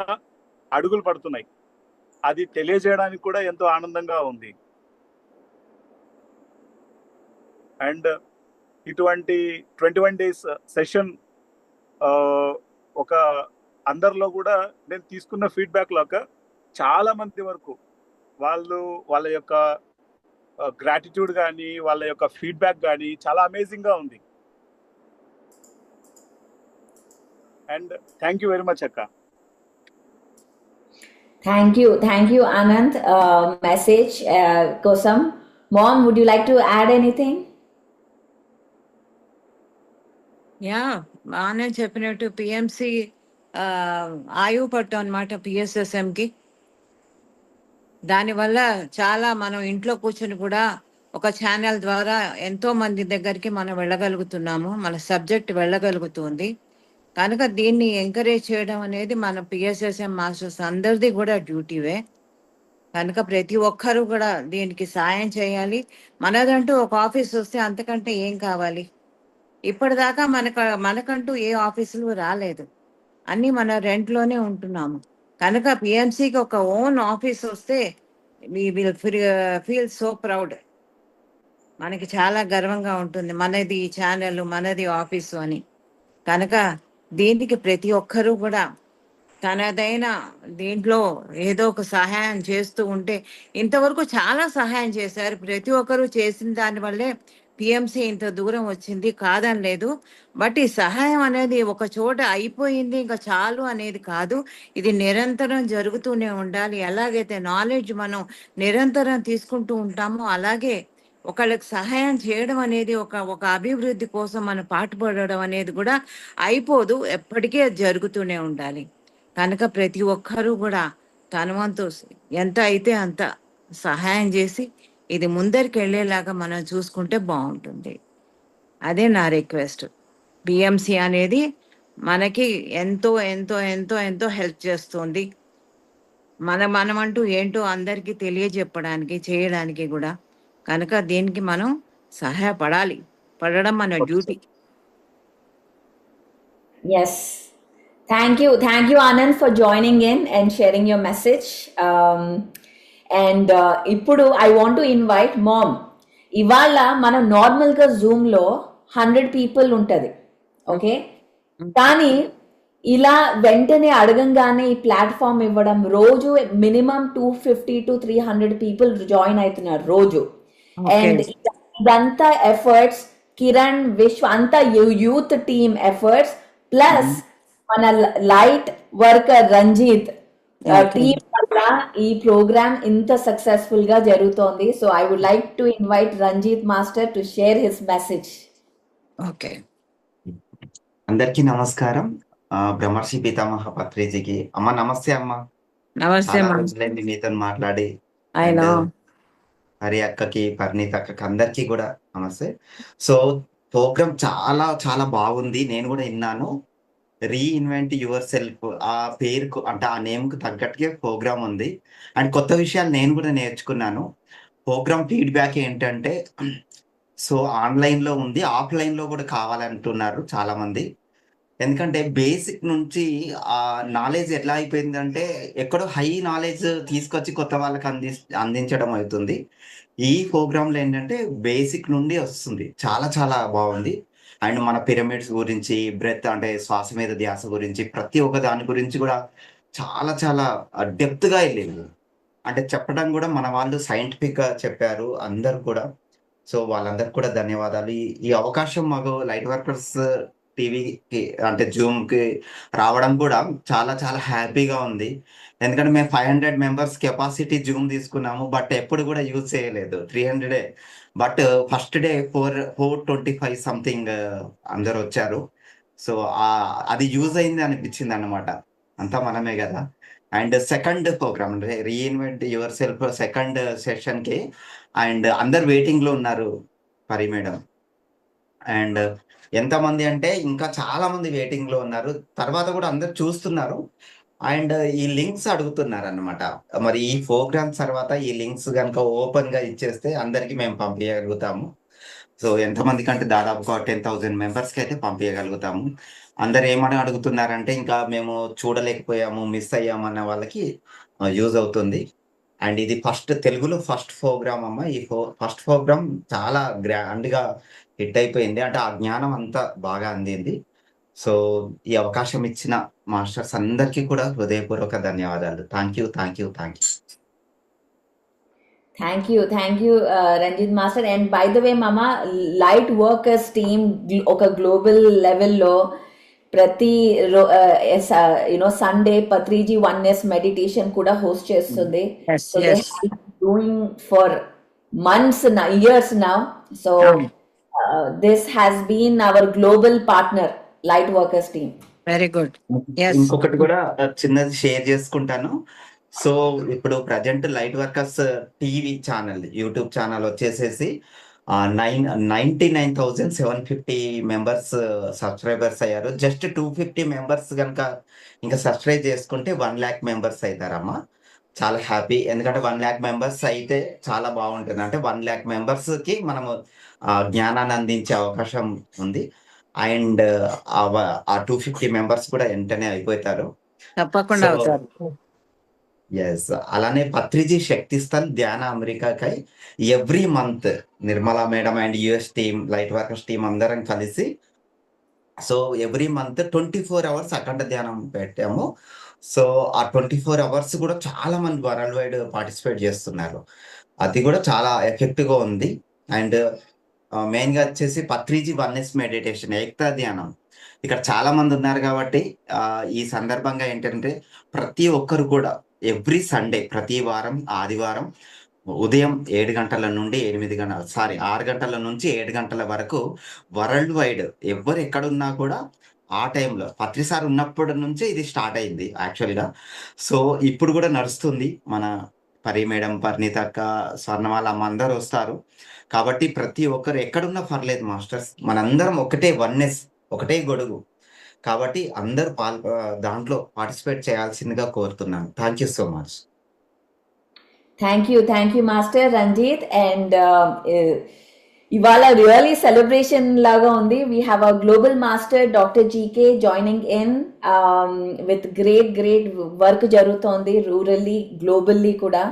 అడుగులు పడుతున్నాయి. అది తెలియజేయడానికి కూడా ఎంతో ఆనందంగా ఉంది. అండ్ ఇటువంటి 21 days సెషన్ ఒక అందరిలో కూడా నేను తీసుకున్న ఫీడ్బ్యాక్ లాగా చాలా మంది వరకు వాళ్ళ యొక్క గ్రాటిట్యూడ్ కానీ వాళ్ళ యొక్క ఫీడ్బ్యాక్ కానీ చాలా అమేజింగ్ గా ఉంది. And thank you very much అక్క. Thank you Anand. మెసేజ్ కోసం ma'am, would you like to add anything? Yeah, బాగానే చెప్పినట్టు పిఎంసి ఆయువు పట్టు అనమాట పిఎస్ఎస్ఎంకి. దానివల్ల చాలా మనం ఇంట్లో కూర్చొని కూడా ఒక ఛానల్ ద్వారా ఎంతో మంది దగ్గరికి మనం వెళ్ళగలుగుతున్నాము, మన సబ్జెక్ట్ వెళ్ళగలుగుతుంది. కనుక దీన్ని ఎంకరేజ్ చేయడం అనేది మన పిఎస్ఎస్ఎం మాస్టర్స్ అందరిది కూడా డ్యూటీవే. కనుక ప్రతి ఒక్కరూ కూడా దీనికి సాయం చేయాలి. మనదంటూ ఒక ఆఫీస్ వస్తే అంతకంటే ఏం కావాలి? ఇప్పటిదాకా మనకంటూ ఏ ఆఫీసులు రాలేదు, అన్నీ మన రెంట్లోనే ఉంటున్నాము. కనుక పిఎంసికి ఒక ఓన్ ఆఫీస్ వస్తే we will feel so proud. మనకి చాలా గర్వంగా ఉంటుంది, మనది ఈ ఛానల్, మనది ఆఫీసు అని. కనుక దీనికి ప్రతి ఒక్కరూ కూడా తనదైన దీంట్లో ఏదో ఒక సహాయం చేస్తూ ఉంటే, ఇంతవరకు చాలా సహాయం చేశారు. ప్రతి ఒక్కరూ చేసిన దానివల్లే పిఎంసి ఇంత దూరం వచ్చింది, కాదని లేదు. బట్ ఈ సహాయం అనేది ఒక చోట అయిపోయింది ఇంకా చాలు అనేది కాదు, ఇది నిరంతరం జరుగుతూనే ఉండాలి. ఎలాగైతే నాలెడ్జ్ మనం నిరంతరం తీసుకుంటూ ఉంటామో అలాగే ఒకళ్ళకి సహాయం చేయడం అనేది ఒక అభివృద్ధి కోసం మనం పాటుపడడం అనేది కూడా అయిపోదు, ఎప్పటికీ జరుగుతూనే ఉండాలి. కనుక ప్రతి ఒక్కరూ కూడా తన వంతు ఎంత అయితే అంత సహాయం చేసి ఇది ముందరికి వెళ్ళేలాగా మనం చూసుకుంటే బాగుంటుంది. అదే నా రిక్వెస్ట్. బిఎంసి అనేది మనకి ఎంతో ఎంతో ఎంతో ఎంతో హెల్ప్ చేస్తుంది. మనమంటూ ఏంటో అందరికీ తెలియజెప్పడానికి, చేయడానికి కూడా. కనుక దీనికి మనం సహాయపడాలి. పడడం మన duty. Yes. Thank you, Anand, for joining in and sharing your message. And ఇప్పుడు I want to invite mom. ఇవాళ మనం నార్మల్గా జూమ్లో 100 people ఉంటుంది, ఓకే? కానీ ఇలా వెంటనే అడగంగానే ఈ ప్లాట్ఫామ్ ఇవ్వడం, రోజు మినిమం 250 to 300 people జాయిన్ అవుతున్నారు రోజు. అండ్ ఇదంతా ఎఫర్ట్స్ కిరణ్, విశ్వ, అంతా యూత్ టీమ్ ఎఫర్ట్స్ ప్లస్ మన లైట్ వర్కర్ రంజిత్ టీమ్ వల్ల ఈ ప్రోగ్రామ్ ఇంత సక్సెస్ఫుల్ గా జరుగుతోంది. So I would like to invite Ranjith master to share his message. Okay, అందరికీ నమస్కారం. బ్రహ్మర్షి పితామహ పత్రిజీకి అమ్మ నమస్తే. అమ్మ నమస్తే. చాలా రోజులైంది మీతో మాట్లాడి. ఆయన హరి అక్కకి, పరిణీత్ అక్కకి, అందరికీ కూడా నమస్తే. సో ప్రోగ్రామ్ చాలా చాలా బాగుంది, నేను కూడా విన్నాను. రీఇన్వెంట్ యువర్ సెల్ఫ్, ఆ పేరుకు అంటే ఆ నేమ్ కు తగ్గట్టుగా ప్రోగ్రామ్ ఉంది. అండ్ కొత్త విషయాలు నేను కూడా నేర్చుకున్నాను. ప్రోగ్రామ్ ఫీడ్బ్యాక్ ఏంటంటే, సో ఆన్లైన్ లో ఉంది, ఆఫ్లైన్ లో కూడా కావాలంటున్నారు చాలా మంది. ఎందుకంటే బేసిక్ నుంచి ఆ నాలెడ్జ్ ఎట్లా అయిపోయిందంటే, ఎక్కడో హై నాలెడ్జ్ తీసుకొచ్చి కొత్త వాళ్ళకి అందించడం అవుతుంది. ఈ ప్రోగ్రాంలో ఏంటంటే బేసిక్ నుండి వస్తుంది, చాలా చాలా బాగుంది. అండ్ మన పిరమిడ్స్ గురించి, బ్రెత్ అంటే శ్వాస మీద ధ్యాస గురించి, ప్రతి ఒక్క దాని గురించి కూడా చాలా చాలా డెప్త్ గా వెళ్ళింది. అంటే చెప్పడం కూడా మన వాళ్ళు సైంటిఫిక్ గా చెప్పారు అందరు కూడా. సో వాళ్ళందరికి కూడా ధన్యవాదాలు. ఈ అవకాశం మాకు లైట్ వర్కర్స్ టీవీకి అంటే జూమ్ కి రావడం కూడా చాలా చాలా హ్యాపీగా ఉంది. ఎందుకంటే మేము 500 మెంబర్స్ కెపాసిటీ జూమ్ తీసుకున్నాము, బట్ ఎప్పుడు కూడా యూజ్ చేయలేదు. 300, బట్ ఫస్ట్ డే 425 సంథింగ్ అందరు వచ్చారు. సో అది యూజ్ అయింది అనిపించింది అన్నమాట. అంతా మనమే కదా. అండ్ సెకండ్ ప్రోగ్రామ్ అంటే reinvent your self second session కి అండ్ అందరు వెయిటింగ్ లో ఉన్నారు పరి మేడం. అండ్ ఎంతమంది అంటే ఇంకా చాలా మంది వెయిటింగ్ లో ఉన్నారు. తర్వాత కూడా అందరు చూస్తున్నారు అండ్ ఈ లింక్స్ అడుగుతున్నారు అన్నమాట. మరి ఈ ప్రోగ్రామ్ తర్వాత ఈ లింక్స్ కనుక ఓపెన్ గా ఇచ్చేస్తే అందరికి మేము పంపించగలుగుతాము. సో ఎంతమంది కంటే దాదాపుగా 10,000 మెంబర్స్ కి అయితే పంపించగలుగుతాము. అందరు ఏమని అడుగుతున్నారంటే, ఇంకా మేము చూడలేకపోయాము, మిస్ అయ్యాము అన్న వాళ్ళకి యూజ్ అవుతుంది. అండ్ ఇది తెలుగులో ఫస్ట్ ప్రోగ్రామ్ అమ్మ. ఈ ఫస్ట్ ప్రోగ్రామ్ చాలా గ్రాండ్ గా హిట్ అయిపోయింది. అంటే ఆ జ్ఞానం అంతా బాగా అందింది. సో ఈ అవకాశం ఇచ్చిన మాస్టర్స్ అందరికీ కూడా హృదయపూర్వక ధన్యవాదాలు. Thank you. Thank you Ranjith master. And by the way మామ, లైట్ వర్కర్స్ టీమ్ ఒక గ్లోబల్ లెవెల్లో ప్రతి సండే పత్రిజీ వన్నెస్ మెడిటేషన్ కూడా హోస్ట్ చేస్తుంది. So they doing for months, years now. So this has been our global partner, light workers team. Very good. ఇంకొకటి కూడా చిన్నది షేర్ చేసుకుంటాను. సో ఇప్పుడు present light workers TV channel, YouTube channel వచ్చేసేసి 99,750 మెంబర్స్ సబ్స్క్రైబర్స్ అయ్యారు. జస్ట్ 250 మెంబర్స్ కనుక ఇంకా సబ్స్క్రైబ్ చేసుకుంటే 1 lakh మెంబర్స్ అవుతారమ్మా. చాలా హ్యాపీ. ఎందుకంటే 1 lakh మెంబర్స్ అయితే చాలా బాగుంటుంది. అంటే 1 lakh మెంబర్స్ కి మనము జ్ఞానాన్ని అందించే అవకాశం ఉంది. అండ్ ఆ 250 మెంబర్స్ కూడా వెంటనే అయిపోతారు, తప్పకుండా అవుతారు. ఎస్. అలానే పత్రిజీ శక్తి స్థల్ ధ్యాన అమెరికాకై every month Nirmala madam and US team, light workers team అందరం కలిసి సో ఎవ్రీ మంత్ 24 అవర్స్ అఖండ ధ్యానం పెట్టాము. సో ఆ 24 అవర్స్ కూడా చాలా మంది వరల్డ్ వైడ్ పార్టిసిపేట్ చేస్తున్నారు. అది కూడా చాలా ఎఫెక్టివ్ గా ఉంది. అండ్ మెయిన్ గా వచ్చేసి పత్రిజీ వన్నెస్ మెడిటేషన్, ఏకతా ధ్యానం. ఇక్కడ చాలా మంది ఉన్నారు కాబట్టి ఈ సందర్భంగా ఏంటంటే ప్రతి ఒక్కరు కూడా ఎవ్రీ సండే, ప్రతి వారం ఆదివారం ఉదయం 7 గంటల నుండి 6 గంటల నుంచి 7 గంటల వరకు వరల్డ్ వైడ్ ఎవరు ఎక్కడున్నా కూడా ఆ టైంలో పత్రిసారి ఉన్నప్పటి నుంచే ఇది స్టార్ట్ అయింది యాక్చువల్ గా. సో ఇప్పుడు కూడా నడుస్తుంది. మన పరి మేడం, పరిణీత అక్క, స్వర్ణమాల అమ్మ అందరూ వస్తారు. కాబట్టి ప్రతి ఒక్కరు ఎక్కడున్నా పర్లేదు మాస్టర్స్, మనందరం ఒకటే వన్నెస్, ఒకటే గొడుగు. కాబట్టి అందరూ దాంట్లో పార్టిసిపేట్ చేయాల్సిందిగా కోరుతున్నాను. Thank you so much. Thank you master Ranjith. And ఇవాళ రియలీ సెలబ్రేషన్ లాగా ఉంది. We have a global master doctor GK joining in with great work జరుగుతోంది రూరల్లీ, గ్లోబల్లీ కూడా.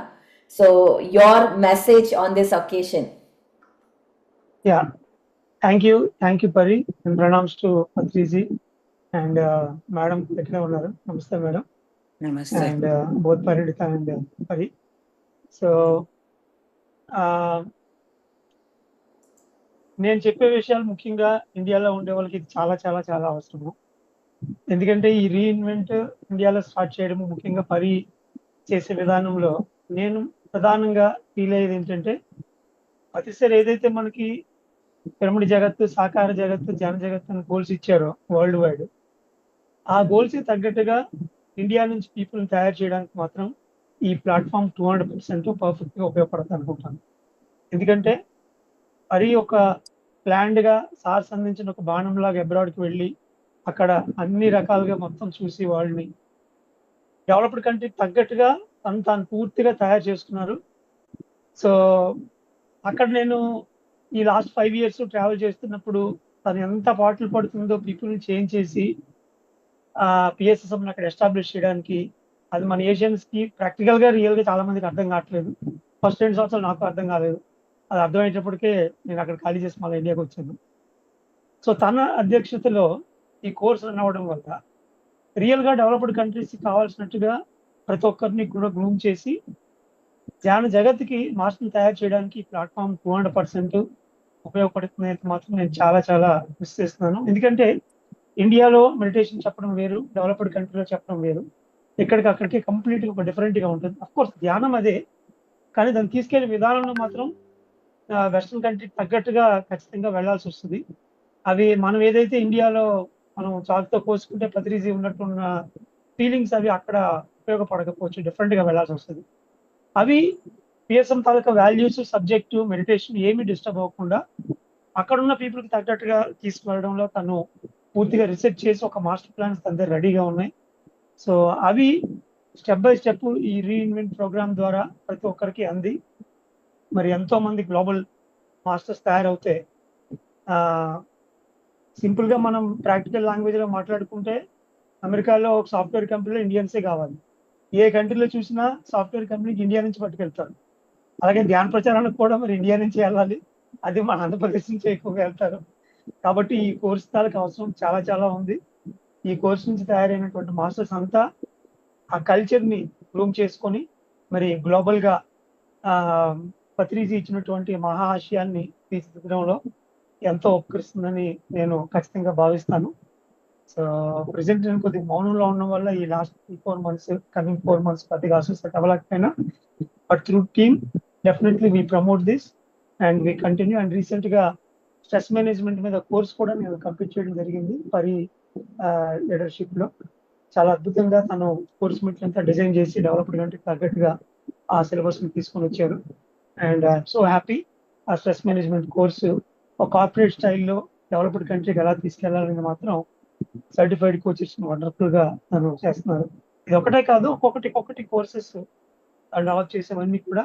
So your message on this occasion. Yeah, thank you Pari, and pranams to Patriji and madam ఎక్కడ ఉన్నారు. నమస్తే మేడం. నమస్తే. And both Parinita and Pari. So నేను చెప్పే విషయాలు ముఖ్యంగా ఇండియాలో ఉండే వాళ్ళకి ఇది చాలా చాలా చాలా అవసరము. ఎందుకంటే ఈ రీఇన్వెంట్ ఇండియాలో స్టార్ట్ చేయడం, ముఖ్యంగా పరి చేసే విధానంలో నేను ప్రధానంగా ఫీల్ అయ్యేది ఏంటంటే, ప్రతిసారి ఏదైతే మనకి పిరమిడ్ జగత్తు, సాకార జగత్తు, జన జగత్తు అని గోల్స్ ఇచ్చారో వరల్డ్ వైడ్, ఆ గోల్స్ తగ్గట్టుగా ఇండియా నుంచి పీపుల్ని తయారు చేయడానికి మాత్రం ఈ ప్లాట్ఫామ్ 200% పర్ఫెక్ట్గా ఉపయోగపడుతుంది అనుకుంటాను. ఎందుకంటే మరి ఒక ప్లాన్డ్గా సార్స్ అందించిన ఒక బాణంలాగా అబ్రాడ్కి వెళ్ళి అక్కడ అన్ని రకాలుగా మొత్తం చూసి వాళ్ళని డెవలప్డ్ కంట్రీకి తగ్గట్టుగా తాను పూర్తిగా తయారు చేసుకున్నారు. సో అక్కడ నేను ఈ లాస్ట్ 5 years ట్రావెల్ చేస్తున్నప్పుడు తను ఎంత పాటలు పడుతుందో పీపుల్ని చేంజ్ చేసి పిఎస్ఎస్ఎంని అక్కడ ఎస్టాబ్లిష్ చేయడానికి, అది మన ఏషియన్స్కి ప్రాక్టికల్గా రియల్గా చాలా మందికి అర్థం కావట్లేదు. ఫస్ట్ 2 సంవత్సరాలు నాకు అర్థం కాలేదు. అది అర్థమయ్యేటప్పటికే నేను అక్కడ ఖాళీ చేసి మళ్ళీ ఇండియాకి వచ్చాను. సో తన అధ్యక్షతలో ఈ కోర్సు రన్ అవ్వడం వల్ల రియల్గా డెవలప్డ్ కంట్రీస్కి కావాల్సినట్టుగా ప్రతి ఒక్కరిని కూడా గ్రూమ్ చేసి ధ్యాన జగత్తుకి మాస్టర్ని తయారు చేయడానికి ఈ ప్లాట్ఫామ్ 200% ఉపయోగపడుతుంది మాత్రం నేను చాలా చాలా విశ్వసిస్తున్నాను. ఎందుకంటే ఇండియాలో మెడిటేషన్ చెప్పడం వేరు, డెవలప్డ్ కంట్రీలో చెప్పడం వేరు. అక్కడికి కంప్లీట్గా ఒక డిఫరెంట్గా ఉంటుంది. అఫ్కోర్స్ ధ్యానం అదే, కానీ దాన్ని తీసుకెళ్లే విధానంలో మాత్రం వెస్ట్రన్ కంట్రీకి తగ్గట్టుగా ఖచ్చితంగా వెళ్లాల్సి వస్తుంది. అవి మనం ఏదైతే ఇండియాలో మనం చాకుతో కోసుకుంటే పత్రిజీ ఉన్నట్టున్న ఫీలింగ్స్ అవి అక్కడ ఉపయోగపడకపోవచ్చు, డిఫరెంట్గా వెళ్లాల్సి వస్తుంది. అవి పిఎస్ఎం తాలూకా వాల్యూస్, సబ్జెక్టు, మెడిటేషన్ ఏమీ డిస్టర్బ్ అవ్వకుండా అక్కడున్న పీపుల్కి తగ్గట్టుగా తీసుకువెళ్ళడంలో తను పూర్తిగా రీసెర్చ్ చేసి ఒక మాస్టర్ ప్లాన్స్ తన దగ్గర రెడీగా ఉన్నాయి. సో అవి స్టెప్ బై స్టెప్ ఈ రీఇన్వెంట్ ప్రోగ్రామ్ ద్వారా ప్రతి ఒక్కరికి అంది మరి ఎంతో మంది గ్లోబల్ మాస్టర్స్ తయారవుతే, సింపుల్గా మనం ప్రాక్టికల్ లాంగ్వేజ్లో మాట్లాడుకుంటే అమెరికాలో ఒక సాఫ్ట్వేర్ కంపెనీలో ఇండియన్సే కావాలి. ఏ కంట్రీలో చూసినా సాఫ్ట్వేర్ కంపెనీకి ఇండియా నుంచి పట్టుకెళ్తారు. అలాగే ధ్యాన ప్రచారానికి కూడా మరి ఇండియా నుంచి వెళ్ళాలి, అది మన ఆంధ్రప్రదేశ్ నుంచి ఎక్కువగా వెళ్తారు. కాబట్టి ఈ కోర్సు తాలూకు అవసరం చాలా చాలా ఉంది. ఈ కోర్సు నుంచి తయారైనటువంటి మాస్టర్స్ అంతా ఆ కల్చర్ని రూమ్ చేసుకొని మరి గ్లోబల్గా పత్రిజీ ఇచ్చినటువంటి మహా ఆశయాన్ని తీర్చిదిద్దడంలో ఎంతో ఉపకరిస్తుందని నేను ఖచ్చితంగా భావిస్తాను. సో ప్రెసెంట్ నేను కొద్దిగా మౌనంలో ఉండడం వల్ల ఈ లాస్ట్ 4 months, కమింగ్ 4 months కొద్దిగా అసోసియేట్ అవ్వలేకపోయినా, but through team definitely we promote this and we continue. And రీసెంట్గా స్ట్రెస్ మేనేజ్మెంట్ మీద కోర్స్ కూడా నేను కంప్లీట్ చేయడం జరిగింది పరి లీడర్షిప్లో. చాలా అద్భుతంగా తను కోర్స్ మెట్లు అంతా డిజైన్ చేసి డెవలప్డ్ కంట్రీకి తగ్గట్టుగా ఆ సిలబస్ని తీసుకొని వచ్చారు. అండ్ ఐఎమ్ సో హ్యాపీ ఆ స్ట్రెస్ మేనేజ్మెంట్ కోర్సు ఒక కార్పొరేట్ స్టైల్లో డెవలప్డ్ కంట్రీకి ఎలా తీసుకెళ్లాలని మాత్రం సర్టిఫైడ్ కోచెస్ వండర్ఫుల్గా తను చేస్తున్నారు. ఇది ఒకటే కాదు, ఒక్కొక్కటి కోర్సెస్ డెవలప్ చేసేవన్నీ కూడా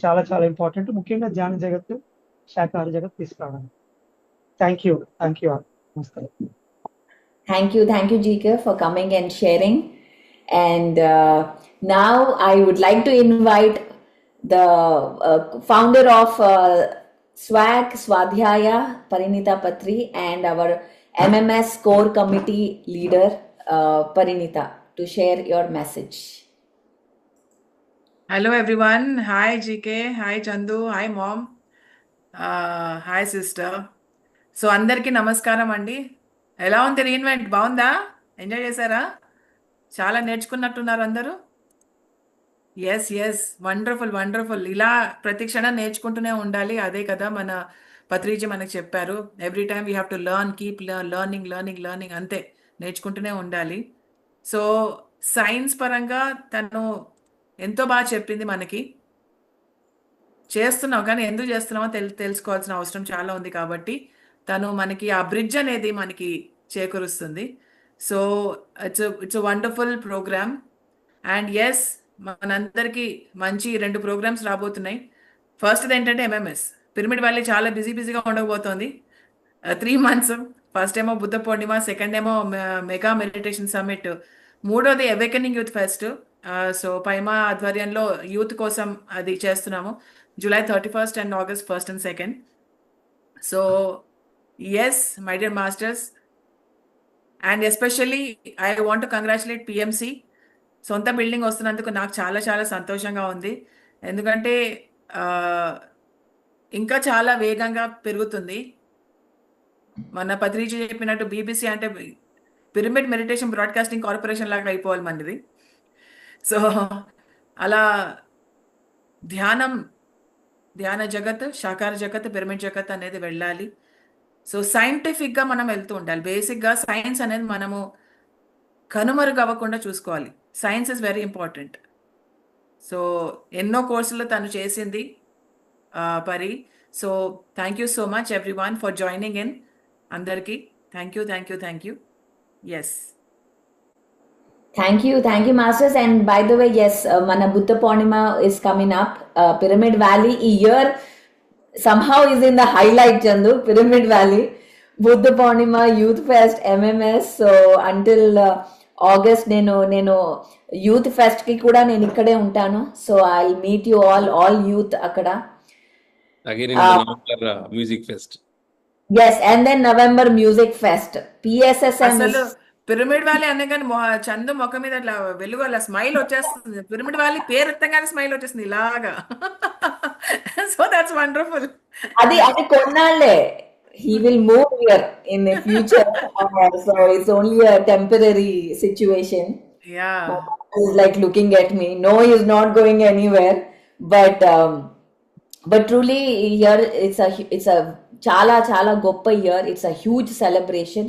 చాలా చాలా ఇంపార్టెంట్, ముఖ్యంగా ధ్యాన జగత్తు, శాకాహార జగత్ తీసుకురావడానికి. Thank you all. నమస్తే. Thank you, GK, for coming and sharing. And now I would like to invite the founder of SWAG, Swadhyaya, Parinita Patri, and our MMS core committee leader, Parinita, to share your message. Hello everyone. Hi GK. Hi Chandu. Hi mom. Hi sister. So అందరికీ నమస్కారం అండి. ఎలా ఉంది రీఇన్వెంట్? బాగుందా? ఎంజాయ్ చేశారా? చాలా నేర్చుకున్నట్టున్నారు అందరూ. Yes wonderful. ఇలా ప్రతి క్షణం నేర్చుకుంటూనే ఉండాలి. అదే కదా మన పత్రిజీ మనకు చెప్పారు. Every time we have to learn, keep learning, అంతే నేర్చుకుంటూనే ఉండాలి. సో సైన్స్ పరంగా తను ఎంతో బాగా చెప్పింది మనకి. చేస్తున్నాం, కానీ ఎందుకు చేస్తున్నామో తెలుసుకోవాల్సిన అవసరం చాలా ఉంది. కాబట్టి తను మనకి ఆ బ్రిడ్జ్ అనేది మనకి చేకూరుస్తుంది. So it's wonderful program. And yes, మనందరికీ మంచి 2 ప్రోగ్రామ్స్ రాబోతున్నాయి. ఫస్ట్ ఏంటంటే ఎంఎంఎస్ పిరమిడ్ వ్యాలీ చాలా బిజీగా ఉండకపోతుంది. 3 మంత్స్. ఫస్ట్ ఏమో బుద్ధ పూర్ణిమ, సెకండ్ ఏమో మెగా మెడిటేషన్ సమ్మిట్, మూడోది అవేకనింగ్ యూత్ ఫెస్ట్. సో పైమా ఆధ్వర్యంలో యూత్ కోసం అది చేస్తున్నాము, July 31st and August 1st and 2nd. So yes, my dear masters, and especially I want to congratulate PMC. సొంత బిల్డింగ్ వస్తున్నందుకు నాకు చాలా చాలా సంతోషంగా ఉంది. ఎందుకంటే ఇంకా చాలా వేగంగా పెరుగుతుంది. మన పత్రిజీ చెప్పినట్టు BBC అంటే పిరమిడ్ మెడిటేషన్ బ్రాడ్కాస్టింగ్ కార్పొరేషన్ లాగా అయిపోవాలి మనది. సో అలా ధ్యాన జగత్, సాకార జగత్, పిరమిడ్ జగత్ అనేది వెళ్ళాలి. సో సైంటిఫిక్గా మనం వెళ్తూ ఉండాలి. బేసిక్గా సైన్స్ అనేది మనము కనుమరుగు అవ్వకుండా చూసుకోవాలి. Science is very important. So ఎన్నో కోర్సులు తను చేసింది Pari. So thank you so much everyone for joining in. అందరికీ thank you. Yes, Thank you, masters. And by the way, yes, Mana Buddha Purnima is coming up. Pyramid Valley year somehow is in the highlight, Chandu. Pyramid Valley, Buddha Purnima, Youth Fest, MMS. So until August, nenu Youth Fest ki kuda nenu ikkade untanu. So I'll meet you all youth akada. Again in November Music Fest. Yes, and then November Music Fest. PSSM అసలు is పిరమిడ్ వ్యాలీ అనే కానీ చందు ముఖం మీద అట్లా వెలుగు అలా స్మైల్ వచ్చేస్తుంది. పిరమిడ్ వ్యాలీ పేరు ఎత్తగానే స్మైల్ వచ్చేస్తుంది ఇలాగా. So that's wonderful. అది కొన్నాళ్ళే. He will move here in the future. So it's only a temporary situation. Yeah, He's like looking at me. No, he's not going anywhere. But truly here it's a చాలా గొప్ప year. It's a huge celebration.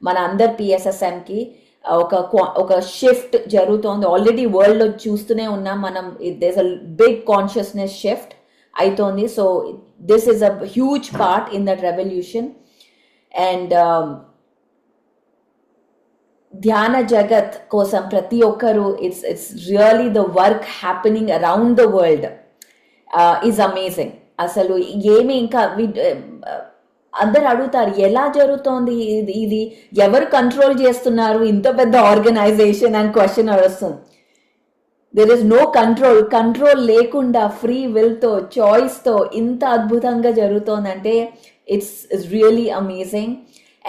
మన అందరు PSSM కి ఒక షిఫ్ట్ జరుగుతోంది. ఆల్రెడీ వరల్డ్ లో చూస్తూనే ఉన్నాం మనం. There's a big consciousness shift అవుతోంది. So this is a huge part in that revolution. And Dhyana Jagat కోసం ప్రతి ఒక్కరు it's really the work happening around the world is amazing. అసలు ఏమి ఇంకా అందరు అడుగుతారు ఎలా జరుగుతోంది ఇది, ఎవరు కంట్రోల్ చేస్తున్నారు ఇంత పెద్ద ఆర్గనైజేషన్ అని క్వశ్చన్ వస్తుంది. దెర్ ఇస్ నో కంట్రోల్ లేకుండా ఫ్రీ విల్తో, చాయిస్తో ఇంత అద్భుతంగా జరుగుతోందంటే it's really amazing.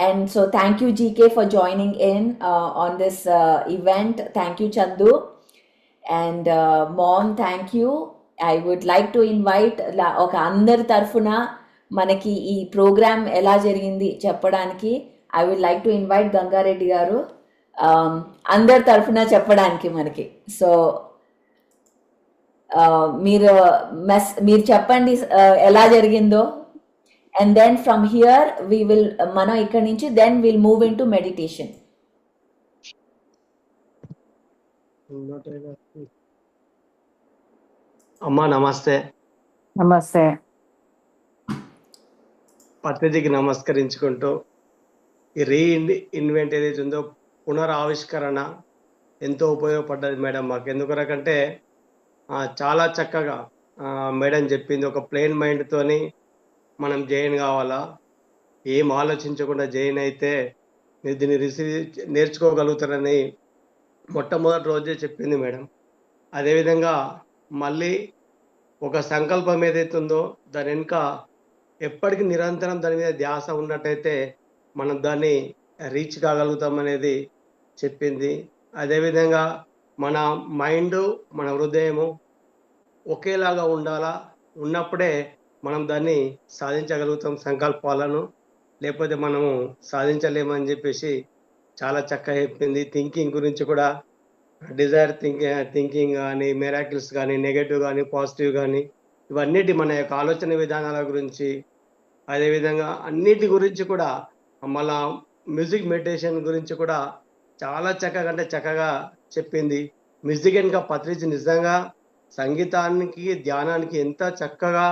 And so thank you GK for joining in on this event. Thank you Chandu and ma'am, thank you. I would like to invite ఒక అందరి తరఫున మనకి ఈ ప్రోగ్రామ్ ఎలా జరిగింది చెప్పడానికి I would like to invite Gangareddy garu అందరి తరఫున చెప్పడానికి మనకి. సో మీరు చెప్పండి ఎలా జరిగిందో. అండ్ దెన్ ఫ్రమ్ హియర్ మనం ఇక్కడి నుంచి then will move in to meditation. అమ్మా నమస్తే. నమస్తే. పత్రిజీకి నమస్కరించుకుంటూ ఈ ఇన్వెంట్ ఏదైతే ఉందో పునరావిష్కరణ ఎంతో ఉపయోగపడ్డది మేడం మాకు. ఎందుకంటే చాలా చక్కగా మేడం చెప్పింది. ఒక ప్లెయిన్ మైండ్తోని మనం జైన్ కావాలా, ఏం ఆలోచించకుండా జైన్ అయితే మీరు దీన్ని నేర్చుకోగలుగుతారని మొట్టమొదటి రోజే చెప్పింది మేడం. అదేవిధంగా మళ్ళీ ఒక సంకల్పం ఏదైతే ఉందో దాని వెనుక ఎప్పటికీ నిరంతరం దాని మీద ధ్యాస ఉన్నట్టయితే మనం దాన్ని రీచ్ కాగలుగుతామనేది చెప్పింది. అదేవిధంగా మన మైండ్, మన హృదయము ఒకేలాగా ఉండాలా, ఉన్నప్పుడే మనం దాన్ని సాధించగలుగుతాం సంకల్పాలను, లేకపోతే మనము సాధించలేమని చెప్పేసి చాలా చక్కగా చెప్పింది. థింకింగ్ గురించి కూడా డిజైర్ థింకింగ్ కానీ, మిరాకిల్స్ కానీ, నెగటివ్ కానీ, పాజిటివ్ కానీ, ఇవన్నిటి మన యొక్క ఆలోచన విధానాల గురించి, అదేవిధంగా అన్నిటి గురించి కూడా, మళ్ళా మ్యూజిక్ మెడిటేషన్ గురించి కూడా చాలా చక్కగా చెప్పింది. మ్యూజిక్ ఇంకా పత్రిజీ నిజంగా సంగీతానికి ధ్యానానికి ఎంత చక్కగా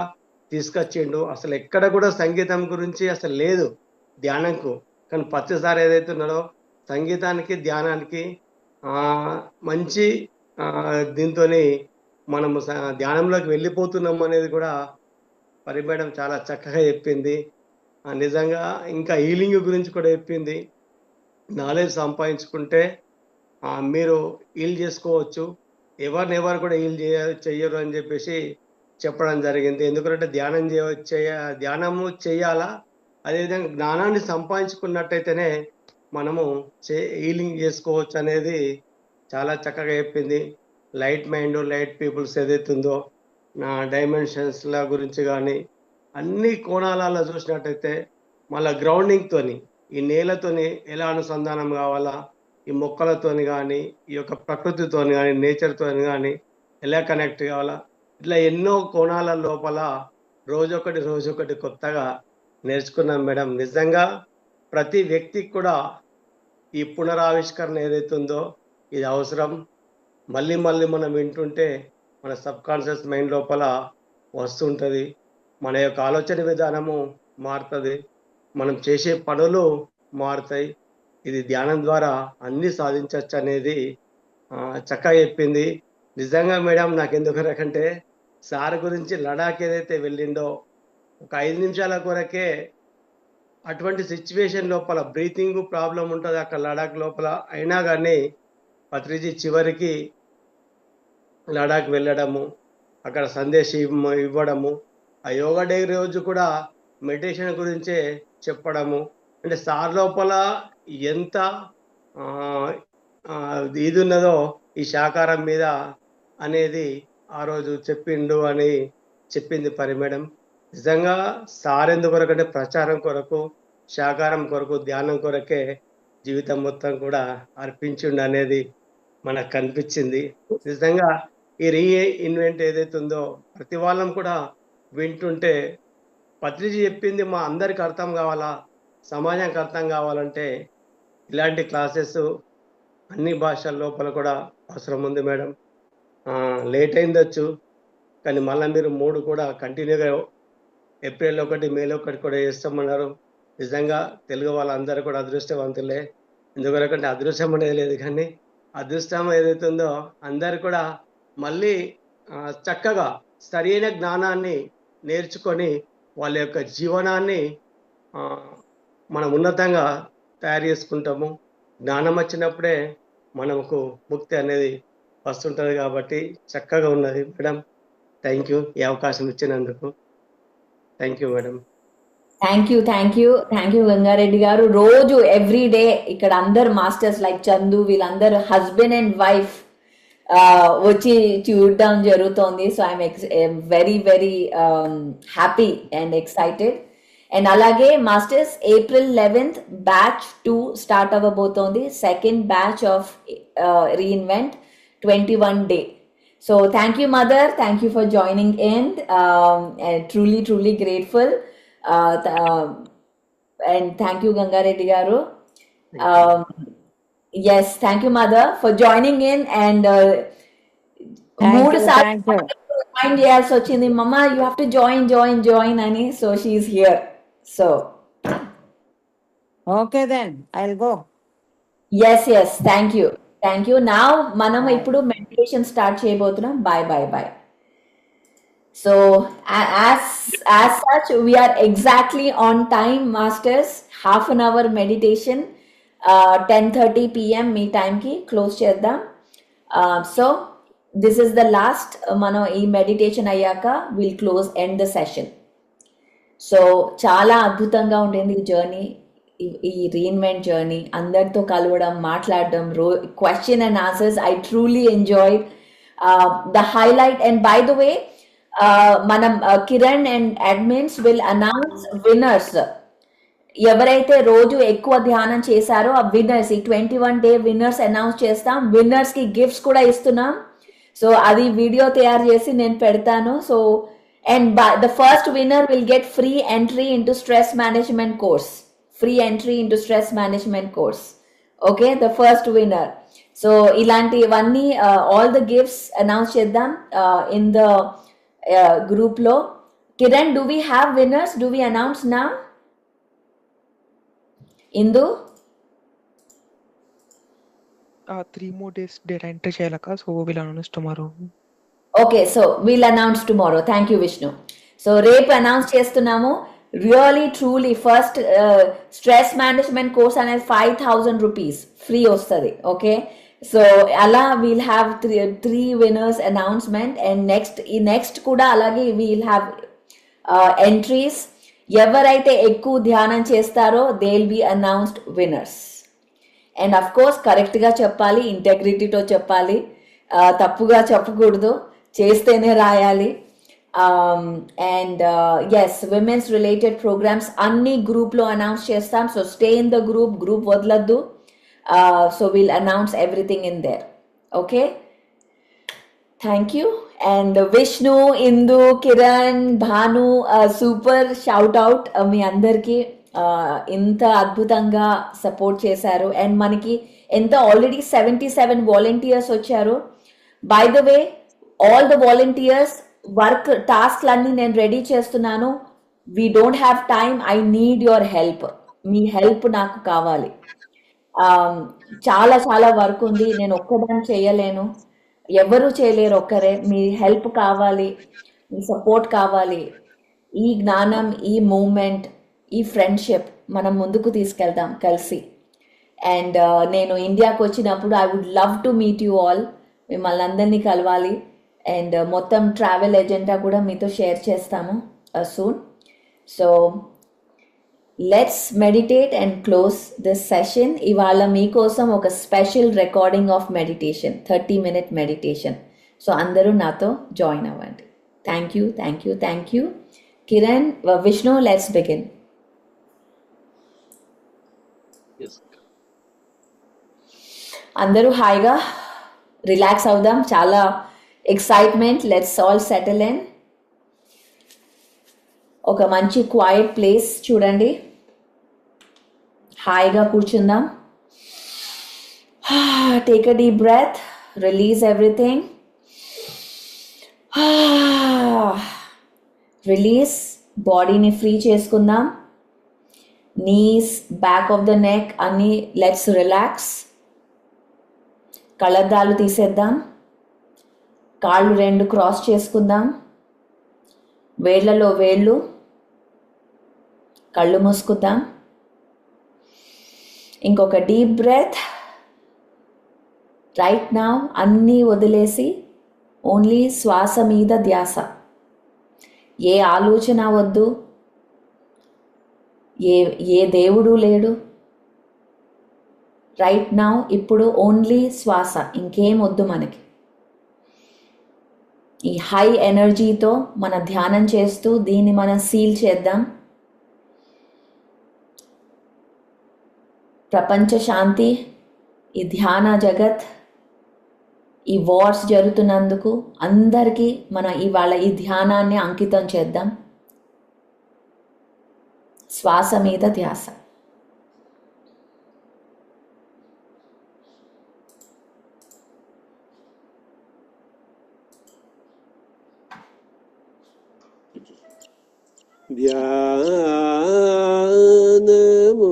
తీసుకొచ్చిండు. అసలు ఎక్కడ కూడా సంగీతం గురించి అసలు లేదు ధ్యానంకు, కానీ ప్రతిసారి ఏదైతే ఉన్నాడో సంగీతానికి ధ్యానానికి మంచి దీంతో మనము ధ్యానంలోకి వెళ్ళిపోతున్నాం అనేది కూడా మేడం చాలా చక్కగా చెప్పింది. నిజంగా ఇంకా హీలింగ్ గురించి కూడా చెప్పింది. నాలెడ్జ్ సంపాదించుకుంటే మీరు హీల్ చేసుకోవచ్చు, ఎవరు కూడా హీల్ చెయ్యరు అని చెప్పేసి చెప్పడం జరిగింది. ఎందుకంటే ధ్యానము చేయాలా, అదేవిధంగా జ్ఞానాన్ని సంపాదించుకున్నట్టయితేనే మనము హీలింగ్ చేసుకోవచ్చు అనేది చాలా చక్కగా చెప్పింది. లైట్ మైండ్, లైట్ పీపుల్స్ ఏదైతుందో నా డైమెన్షన్స్ల గురించి కానీ అన్ని కోణాలలో చూసినట్టయితే మళ్ళీ గ్రౌండింగ్తోని ఈ నేలతోని ఎలా అనుసంధానం కావాలా, ఈ మొక్కలతోని కానీ ఈ యొక్క ప్రకృతితోని కానీ నేచర్తోని కానీ ఎలా కనెక్ట్ కావాలా, ఇట్లా ఎన్నో కోణాల లోపల రోజొకటి కొత్తగా నేర్చుకున్నాం మేడం. నిజంగా ప్రతి వ్యక్తికి కూడా ఈ పునరావిష్కరణ ఏదైతుందో ఇది అవసరం. మళ్ళీ మనం వింటుంటే మన సబ్ కాన్షియస్ మైండ్ లోపల వస్తుంటుంది, మన యొక్క ఆలోచన విధానము మారుతుంది, మనం చేసే పనులు మారుతాయి. ఇది ధ్యానం ద్వారా అన్నీ సాధించవచ్చు అనేది చక్కగా చెప్పింది. నిజంగా మేడం నాకు ఎందుకు రకంటే సార్ గురించి లడాక్ ఏదైతే వెళ్ళిండో ఒక 5 నిమిషాల కొరకే అటువంటి సిచ్యువేషన్ లోపల బ్రీతింగ్ ప్రాబ్లం ఉంటుంది అక్కడ లడాక్ లోపల, అయినా కానీ పత్రిజీ చివరికి లడాక్ వెళ్ళడము, అక్కడ సందేశం ఇవ్వడము, ఆ యోగా డే రోజు కూడా మెడిటేషన్ గురించే చెప్పడము, అంటే సార్ లోపల ఎంత ఇది ఉన్నదో ఈ శాకారం మీద అనేది ఆ రోజు చెప్పిండు అని చెప్పింది మేడం. నిజంగా సార్ ఎందుకొరకు అంటే ప్రచారం కొరకు, శాకారం కొరకు, ధ్యానం కొరకే జీవితం మొత్తం కూడా అర్పించిండు అనేది మనకు కనిపించింది. నిజంగా ఈ రీఇన్వెంట్ ఏదైతే ఉందో ప్రతి వాళ్ళం కూడా వింటుంటే పత్రిజీ చెప్పింది మా అందరికి అర్థం కావాలా, సమాజానికి అర్థం కావాలంటే ఇలాంటి క్లాసెస్ అన్ని భాషల లోపల కూడా అవసరం ఉంది మేడం. లేట్ అయిందొచ్చు, కానీ మళ్ళీ మీరు 3 కూడా కంటిన్యూగా ఏప్రిల్ 1, మే 1 కూడా చేస్తామన్నారు. నిజంగా తెలుగు వాళ్ళందరూ కూడా అదృష్టవంతులే. ఎందుకంటే అదృష్టం అనేది లేదు, కానీ అదృష్టం ఏదైతే ఉందో అందరు కూడా మళ్ళీ చక్కగా సరైన జ్ఞానాన్ని నేర్చుకొని వాళ్ళ యొక్క జీవనాన్ని మనం ఉన్నతంగా తయారు చేసుకుంటాము. జ్ఞానం వచ్చినప్పుడే మనకు ముక్తి అనేది వస్తుంటుంది. కాబట్టి చక్కగా ఉన్నది మేడం. థ్యాంక్ యూ ఈ అవకాశం ఇచ్చినందుకు. Thank you madam. Thank you Gangareddy గారు. రోజు ఎవ్రీ డే ఇక్కడ అందరు మాస్టర్స్ లైక్ చందు వీళ్ళందరూ హస్బెండ్ అండ్ వైఫ్ వచ్చి చూడడం జరుగుతోంది. So I'm very happy and excited. And అలాగే masters April 11th batch 2 start అవ్వబోతోంది. Second batch of reinvent 21 day. So thank you mother, thank you for joining in. Truly grateful. And thank you Gangareddy garu. Yes, thank you mother for joining in. And remind yes ochindi mama you have to join ani, so she is here. So okay then I'll go. Yes, thank you. Now మనం ఇప్పుడు మెడిటేషన్ స్టార్ట్ చేయబోతున్నాం. By. So as such we are exactly on time masters. Half an hour meditation 10:30 PM me time కి క్లోజ్ చేద్దాం. So this is the last మనం ఈ మెడిటేషన్ అయ్యాక we'll close end the session. So చాలా అద్భుతంగా ఉండేది ఈ జర్నీ, ఈ రీఇన్వెంట్ జర్నీ. అందరితో కలవడం, మాట్లాడడం, question and answers. I truly enjoyed the highlight. And by the way మనం Kiran and admins will announce winners. ఎవరైతే రోజు ఎక్కువ ధ్యానం చేశారో ఆ విన్నర్స్, ఈ 21 day విన్నర్స్ అనౌన్స్ చేస్తాం. విన్నర్స్ కి గిఫ్ట్స్ కూడా ఇస్తున్నాం. సో అది వీడియో తయారు చేసి నేను పెడతాను. So and the first winner will get free entry into stress management course. Okay, the first winner. So ఇలాంటివన్నీ ఆల్ ద గిఫ్ట్స్ అనౌన్స్ చేద్దాం ఇన్ ద గ్రూప్లో. Kiran, do we have winners? Do we announce నా? Indu 3 more days data entry చేయాలక్క, so we'll announce tomorrow. Okay, so we'll announce tomorrow. Thank you Vishnu. So రేపు అనౌన్స్ చేస్తున్నాము. Really truly first stress management course అనేది 5,000 రూపీస్ ఫ్రీ వస్తుంది. ఓకే, సో అలా we'll have 3 winners announcement. And next కూడా అలాగే వీల్ హ్యావ్ ఎంట్రీస్. ఎవరైతే ఎక్కువ ధ్యానం చేస్తారో they will be announced winners. And of course కరెక్ట్గా చెప్పాలి, ఇంటెగ్రిటీతో చెప్పాలి, తప్పుగా చెప్పకూడదు, చేస్తేనే రాయాలి. And yes, women's related programmes అన్ని గ్రూప్లో అనౌన్స్ చేస్తాం. So stay in the group వదలద్దు. So will announce everything in there. Okay, thank you. And Vishnu, Indu, Kiran, Bhanu, super shout out మీ అందరికీ. ఇంత అద్భుతంగా సపోర్ట్ చేశారు. అండ్ మనకి ఎంత ఆల్రెడీ 77 వాలంటీర్స్ వచ్చారు. By the way, all the volunteers work టాస్క్లన్నీ నేను రెడీ చేస్తున్నాను. We don't have time, I need your help. Me help నాకు కావాలి. చాలా చాలా వర్క్ ఉంది, నేను ఒక్కదాన్ని చేయలేను, ఎవరు చేయలేరు ఒక్కరే. మీ హెల్ప్ కావాలి, మీ సపోర్ట్ కావాలి. ఈ జ్ఞానం, ఈ మూమెంట్, ఈ ఫ్రెండ్షిప్ మనం ముందుకు తీసుకెళ్దాం కలిసి. అండ్ నేను ఇండియాకి వచ్చినప్పుడు I would love to meet you all. మిమ్మల్ని అందరినీ కలవాలి. అండ్ మొత్తం ట్రావెల్ ఎజెండా కూడా మీతో షేర్ చేస్తాము soon. So let's meditate and close this session. ఇవాళ మీకోసం ఒక special recording of meditation, 30-minute meditation. So అందరూ నాతో జాయిన్ అవ్వండి. Thank you, thank you, thank you. Kiran, Vishnu, let's begin. అందరూ హాయిగా రిలాక్స్ అవుదాం. చాలా excitement. Let's all settle in. ఒక మంచి క్వైట్ ప్లేస్ చూడండి, హాయిగా కూర్చుందాం. Take a deep breath, release everything. Release. బాడీని ఫ్రీ చేసుకుందాం. Knees, back of the neck అన్నీ లెట్స్ రిలాక్స్. కళ్ళద్దాలు తీసేద్దాం. కాళ్ళు 2 క్రాస్ చేసుకుందాం. వేళ్లలో వేళ్ళు. కళ్ళు మూసుకుందాం. ఇంకొక డీప్ బ్రెత్. రైట్ నౌ అన్నీ వదిలేసి ఓన్లీ శ్వాస మీద ధ్యాస. ఏ ఆలోచన వద్దు, ఏ దేవుడు లేడు. రైట్ నౌ ఇప్పుడు ఓన్లీ శ్వాస, ఇంకేం వద్దు మనకి. ఈ హై ఎనర్జీతో మన ధ్యానం చేస్తూ దీన్ని మనం సీల్ చేద్దాం. ప్రపంచ శాంతి, ఈ ధ్యాన జగత్, ఈ వార్స్ జరుగుతున్నందుకు అందరికీ మనం ఇవాళ ఈ ధ్యానాన్ని అంకితం చేద్దాం. శ్వాస మీద ధ్యాస. ధ్యానము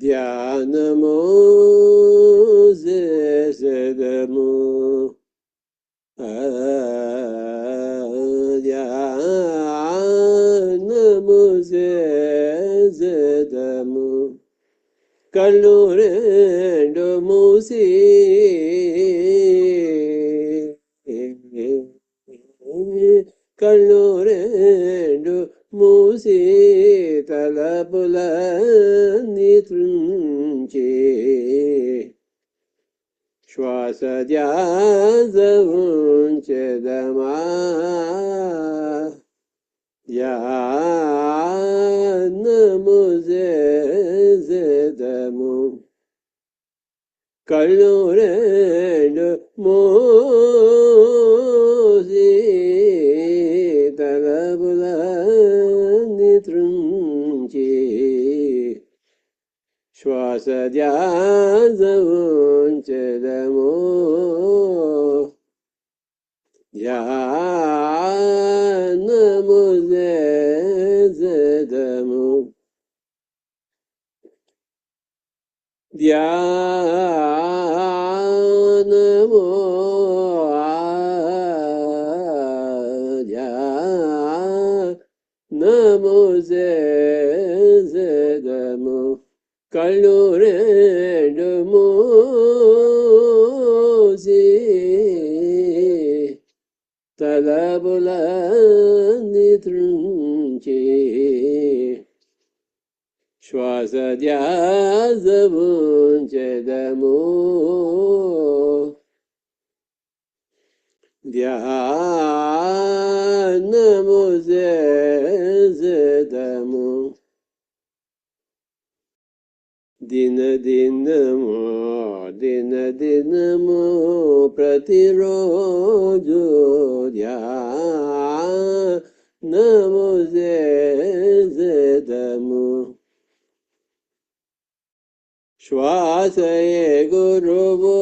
ధ్యానము చేసెదము. ధ్యానము చేసెదము. కళ్ళు 2 మూసి కళ్ళు 2 మూసి తలపులన్నీ త్రుంచి శ్వాస ధ్యాస ఉంచెదమా. ధ్యానము చేసెదము. కళ్ళు 2 మూసి తలపులన్నీ త్రుంచి శ్వాస ధ్యాసముంచెదము ధ్యానము చేసెదము ధ్యానము ధ్యానము చేసెదము కళ్ళు రెండు మూసి తలపులన్నీ త్రుంచి శ్వాస ధ్యాసముంచెదము ధ్యానము చేసెదము దినదినము ప్రతిరోజు ధ్యానము చేసెదము శ్వాసయే గురువు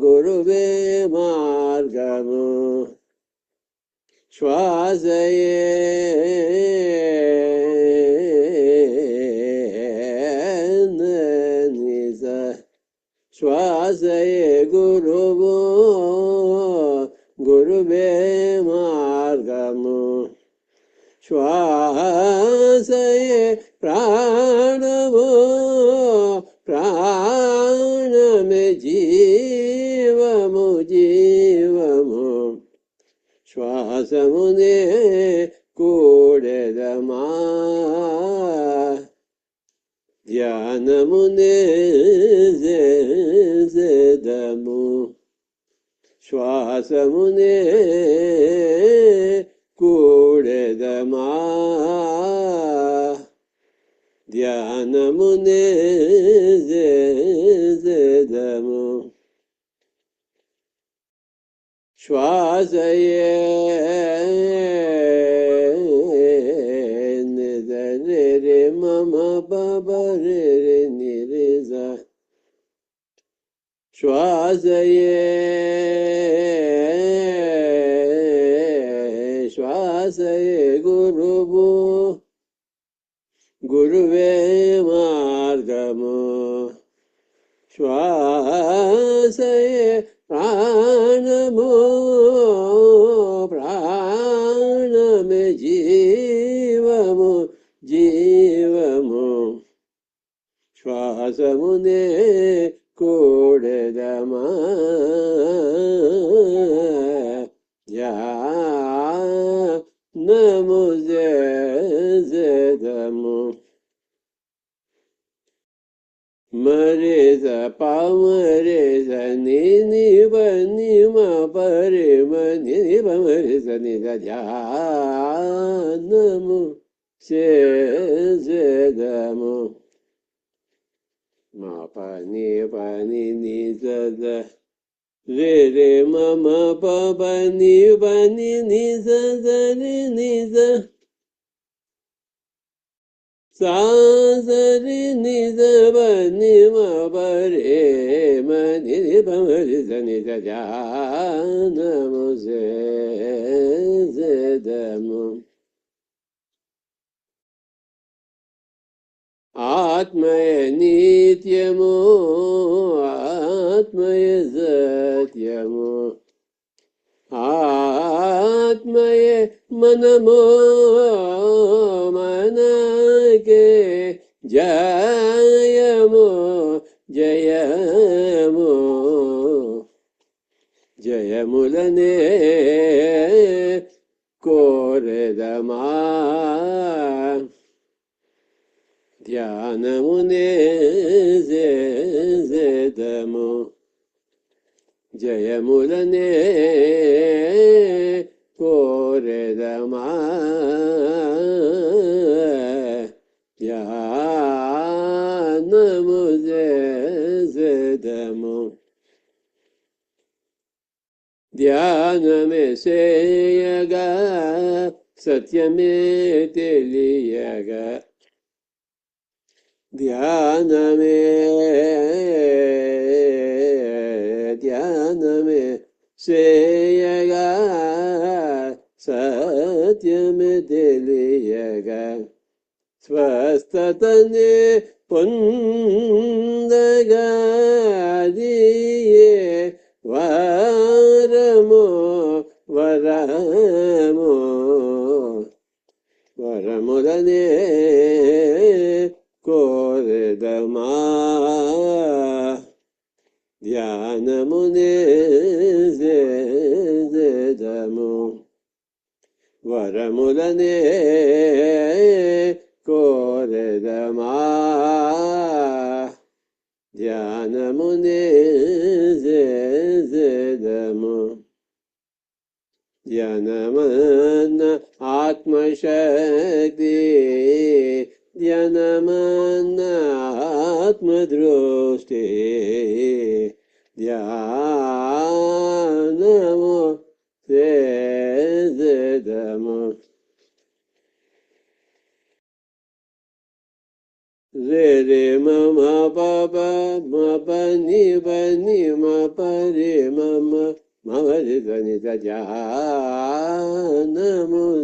గురువే మార్గము శ్వాసయే నిజ శ్వాసయే గురువు గురువే మార్గము శ్వాసయే ప్రాణము ప్రాణమే జీవము జీవము శ్వాసమునే కూడెదమా ధ్యానమునే చేసెదము శ్వాసమునే కూడెదమా ధ్యానమునే చేసెదము శ్వాసయే నిదరే మమ పబరే నిరిజ శ్వాసయే శ్వాసయే గురువు గురువే మార్గము శ్వాసయే ప్రాణము ప్రాణమే జీవము జీవము శ్వాసమునే కూడెదమా ధ్యానము చేసెదము మరేజ పామరేజ ని బని మా పరే మని మరేజ నిజ ధ్యానము చేసెదము మా పని పని నిజ రే రే మమ పని పని నిజ రి నిజ సాసరి నిజ బని మరే మని బమరిజ నిజ ధ్యానము చేసెదము ఆత్మయ నిత్యము ఆత్మయ సత్యము ఆత్మయ మనము మనకే జయము జయము జయములనే కోరెదమా ధ్యానమునే చేసెదము జయములనే కోరెదమా ధ్యానము చేసెదము ధ్యానమే చేయగా సత్యమే తెలియగా ధ్యానమే చేయగా సత్యమే తెలియగా స్వస్థతనే పొందగా అదియే వరమో వరమో వరములనే కోరెదమా ధ్యానమునే చేదము వరములనే కోరెదమా ధ్యానమునే చేదము ధ్యానమన్న ఆత్మశక్తి ధ్యానమన్న ఆత్మదృష్టి ధ్యానము చేదము రే రే మమ పప మప ని బని మప రే మమ మమ రి ధని ధ్యానము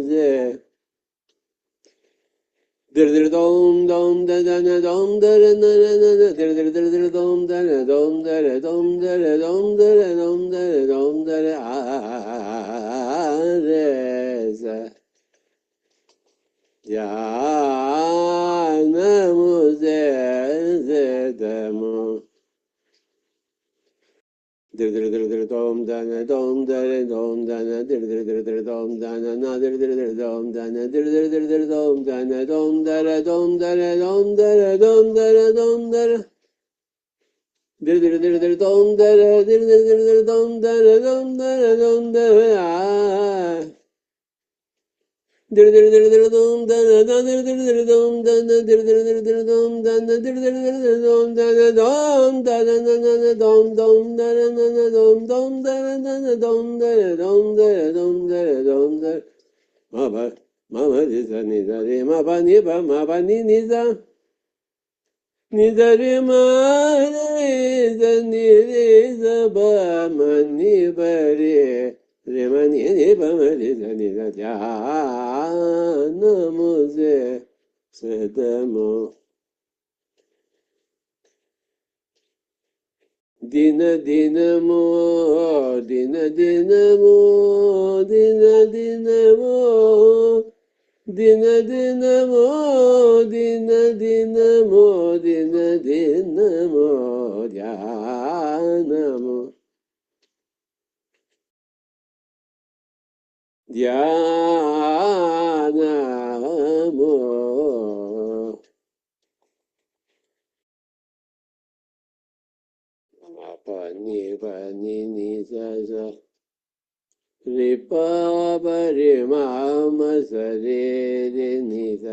జే దిర్ దిర్ దోం దోం దన దోం దర నర నర దిర్ దిర్ దిర్ దిర్ దోం దర దోం దర దోం దర దోం దర దోం దర దోం దర ఆ రే స ధ్యానము చేదము దిర్ దిర్ దిర్ దిర్ దోం దన దోం దర దోం దన దిర్ దిర్ దిర్ దిర్ దోం దన నా దిర్ దిర్ దిర్ దోం దన దిర్ దిర్ దిర్ దిర్ దోం దన దోం దర దోం దర దోం దర దోం దర దోం దర దిర్ దిర్ దిర్ దిర్ దోం దర దిర్ దిర్ దిర్ దిర్ దోం దర దోం దర దోం దర ఆ దిర్ దిర్ దిర్ దిర్ దోం దన నా దిర్ దిర్ దిర్ దోం దన దిర్ దిర్ దిర్ దిర్ దోం దన దిర్ దిర్ దిర్ దిర్ దోం దన దోం దన నన దోం దోం దర నన దోం దోం దర నన దోం దర దోం దర దోం దర దోం దర మబ మమ రి స ని ద రే మ ప ని ప మ ప ని ని స ని ద రే మ రే స ని రే స బ మ ని ప రే రే మ ని ని ప మ రి స ని ద ధ్యానము చేదము దిన దినము దిన దినము దిన దినము దిన దినము దిన దినము దిన దినము ధ్యానము ధ్యానము పని పని ని స స రి ప ప రి మ మ స రే రే ని స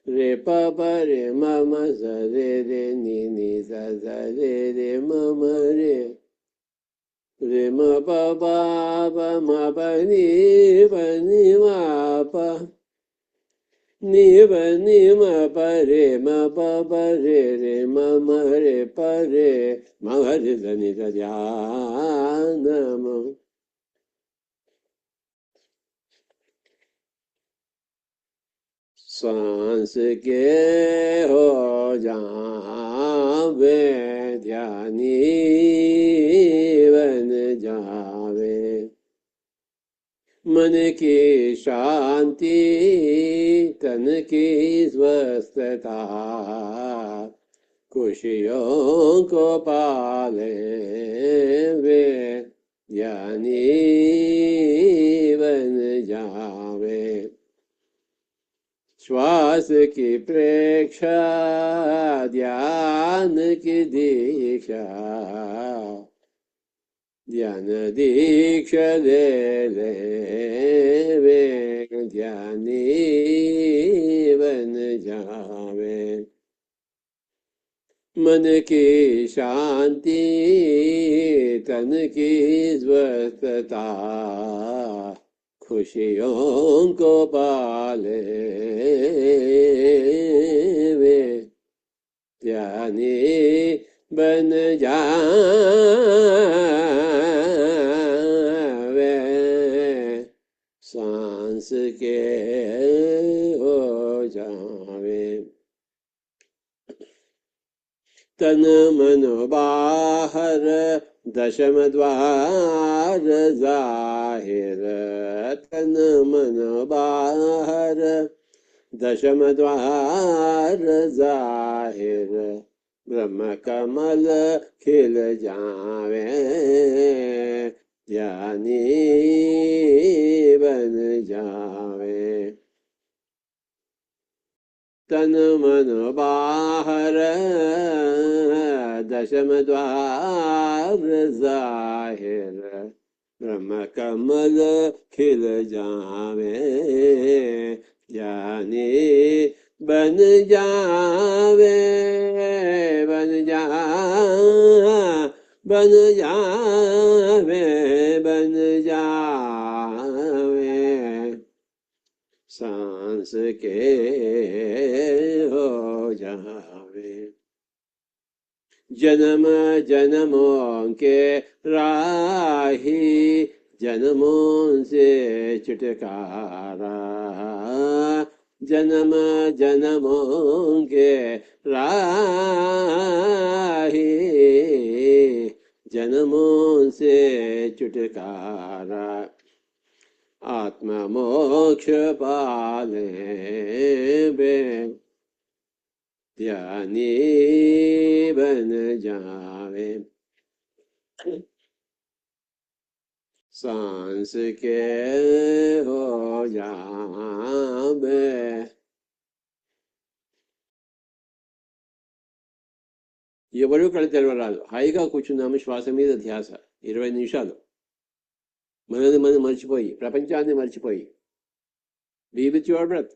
రి ప ప రి మ మ స రే రే ని ని స స రే రే మ మ రే రే మ ప ప ప మ ప ని మ ప ని ప ని మ ప రే మ ప ప రే రే మ మ రే ప రే మ రి స ని స ధ్యానము सांस के हो जावे ध्यानी बन जावे मन की शांति तन की स्वस्थता खुशियों को पाले वे ज्ञानी बन जावे श्वास की प्रेक्षा ध्यान की दीक्षा ध्यान दीक्षा ले ले वे ध्यानी बन जावे मन की शांति तन की स्वस्थता खुशियों को पाले वे ध्यानी बन जावे सांस के हो जावे तन मन बाहर दशम द्वार जाहिर तन मन बाहर दशम द्वार जाहिर ब्रह्म कमल खिल जावे ज्ञानी बन जावे तन मन बाहर दशम द्वार जाहिर ब्रह्म कमल खिल जावे ज्ञानी बन जावे बन जावे बन जावे सांस के हो जावे जन्म जन्मों के राही जन्मों से छुटकारा जन्म जन्मों के राही जन्मों से छुटकारा आत्मा मोक्ष पाले बे ध्यानी बन जावे सांस के हो जावे ఎవరు కళ్ళు తెరవరాదు హాయిగా కూర్చున్నాము శ్వాస మీద ధ్యాస 20 నిమిషాలు మనల్ని మనం మర్చిపోయి ప్రపంచాన్ని మర్చిపోయి be with your breath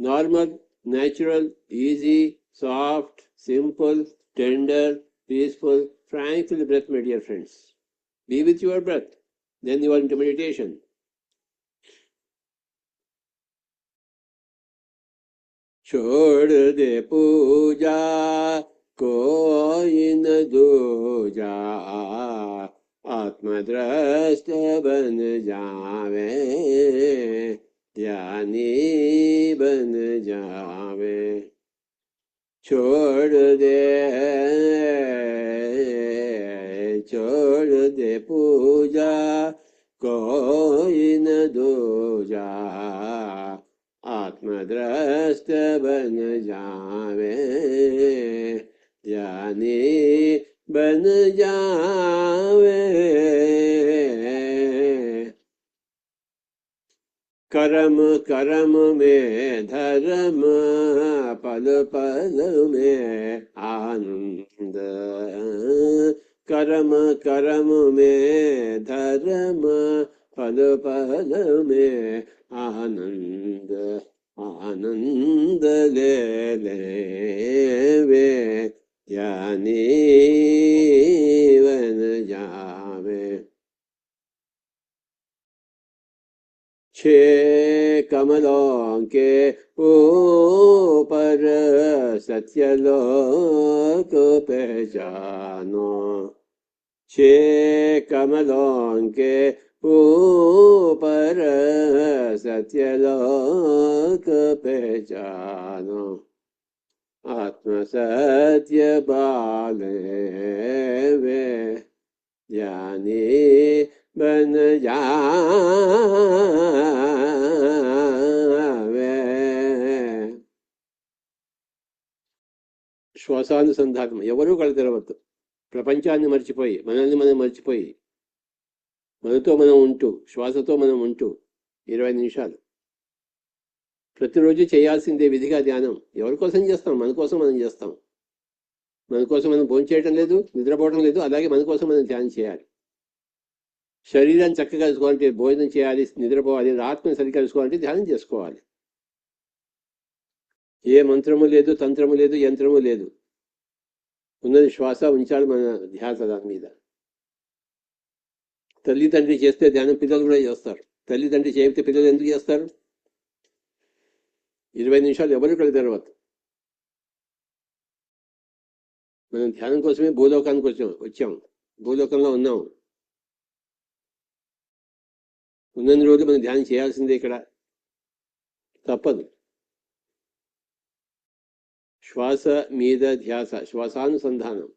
normal natural easy soft simple tender peaceful tranquil breath my dear friends be with your breath then you are into meditation छोड़ दे पूजा कोई न दूजा आत्मद्रष्ट बन जावे ध्यानी बन जावे छोड़ दे पूजा कोई न दूजा आत्मद्रष्ट बन जावे ध्यानी बन जावे कर्म कर्म में धर्म पल पल में आनंद कर्म कर्म में धर्म पल पल में आनंद आनंद ले वे ज्ञानी बन जावे छह कमलों के ऊपर सत्यलोक पहचानो छह कमलों के ऊपर सत्यलोक पहचानो आत्म सत्य बाले वे ज्ञानी बन जावे శ్వాసానుసంధానం ఎవరూ కళ్ళు తెరవద్దు ప్రపంచాన్ని మర్చిపోయి మనల్ని మనం మర్చిపోయి మనతో మనం ఉంటూ శ్వాసతో మనం ఉంటూ 20 నిమిషాలు ప్రతిరోజు చేయాల్సిందే విధిగా ధ్యానం ఎవరి కోసం చేస్తాం మన కోసం మనం చేస్తాం మన కోసం మనం భోంచేయటం లేదు నిద్రపోవడం లేదు అలాగే మన కోసం మనం ధ్యానం చేయాలి శరీరాన్ని చక్కగా కలుసుకోవాలంటే భోజనం చేయాలి నిద్రపోవాలి ఆత్మని సరిగ్గా కలుసుకోవాలంటే ధ్యానం చేసుకోవాలి ఏ మంత్రము లేదు తంత్రము లేదు యంత్రము లేదు ఉన్నది శ్వాస ఉంచాలి మన ధ్యాస దాని మీద తల్లిదండ్రి చేస్తే ధ్యానం పిల్లలు కూడా చేస్తారు తల్లిదండ్రి చేస్తే పిల్లలు ఎందుకు చేస్తారు 20 నిమిషాలు ఎవరు కళ్ళు తెరవద్దు మనం ధ్యానం కోసమే భూలోకానికి వచ్చాం, భూలోకంలో ఉన్నాం. ఉన్నన్ని రోజులు మనం ధ్యానం చేయాల్సిందే, ఇక్కడ తప్పదు. శ్వాస మీద ధ్యాస, శ్వాసానుసంధానం.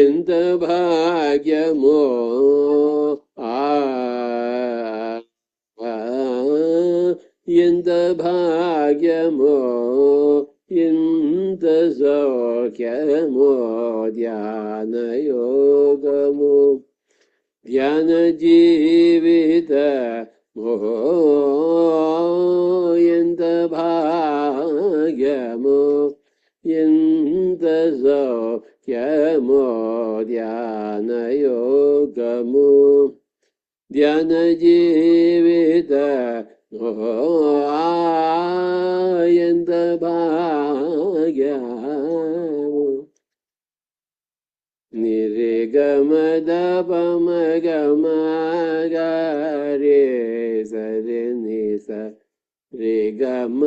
ఎంత భాగ్యమో ఎంత భాగ్యమో ఎంత సౌఖ్యమో ధ్యానయోగము ధ్యాన జీవిత ఎంత భాగ్యమో ఎంత సౌఖ్యమో ధ్యానయోగము ధ్యాన జీవిత ఎంత భాగ్యము. నిరిగమదపమగమగరే సరి నిస రిగమ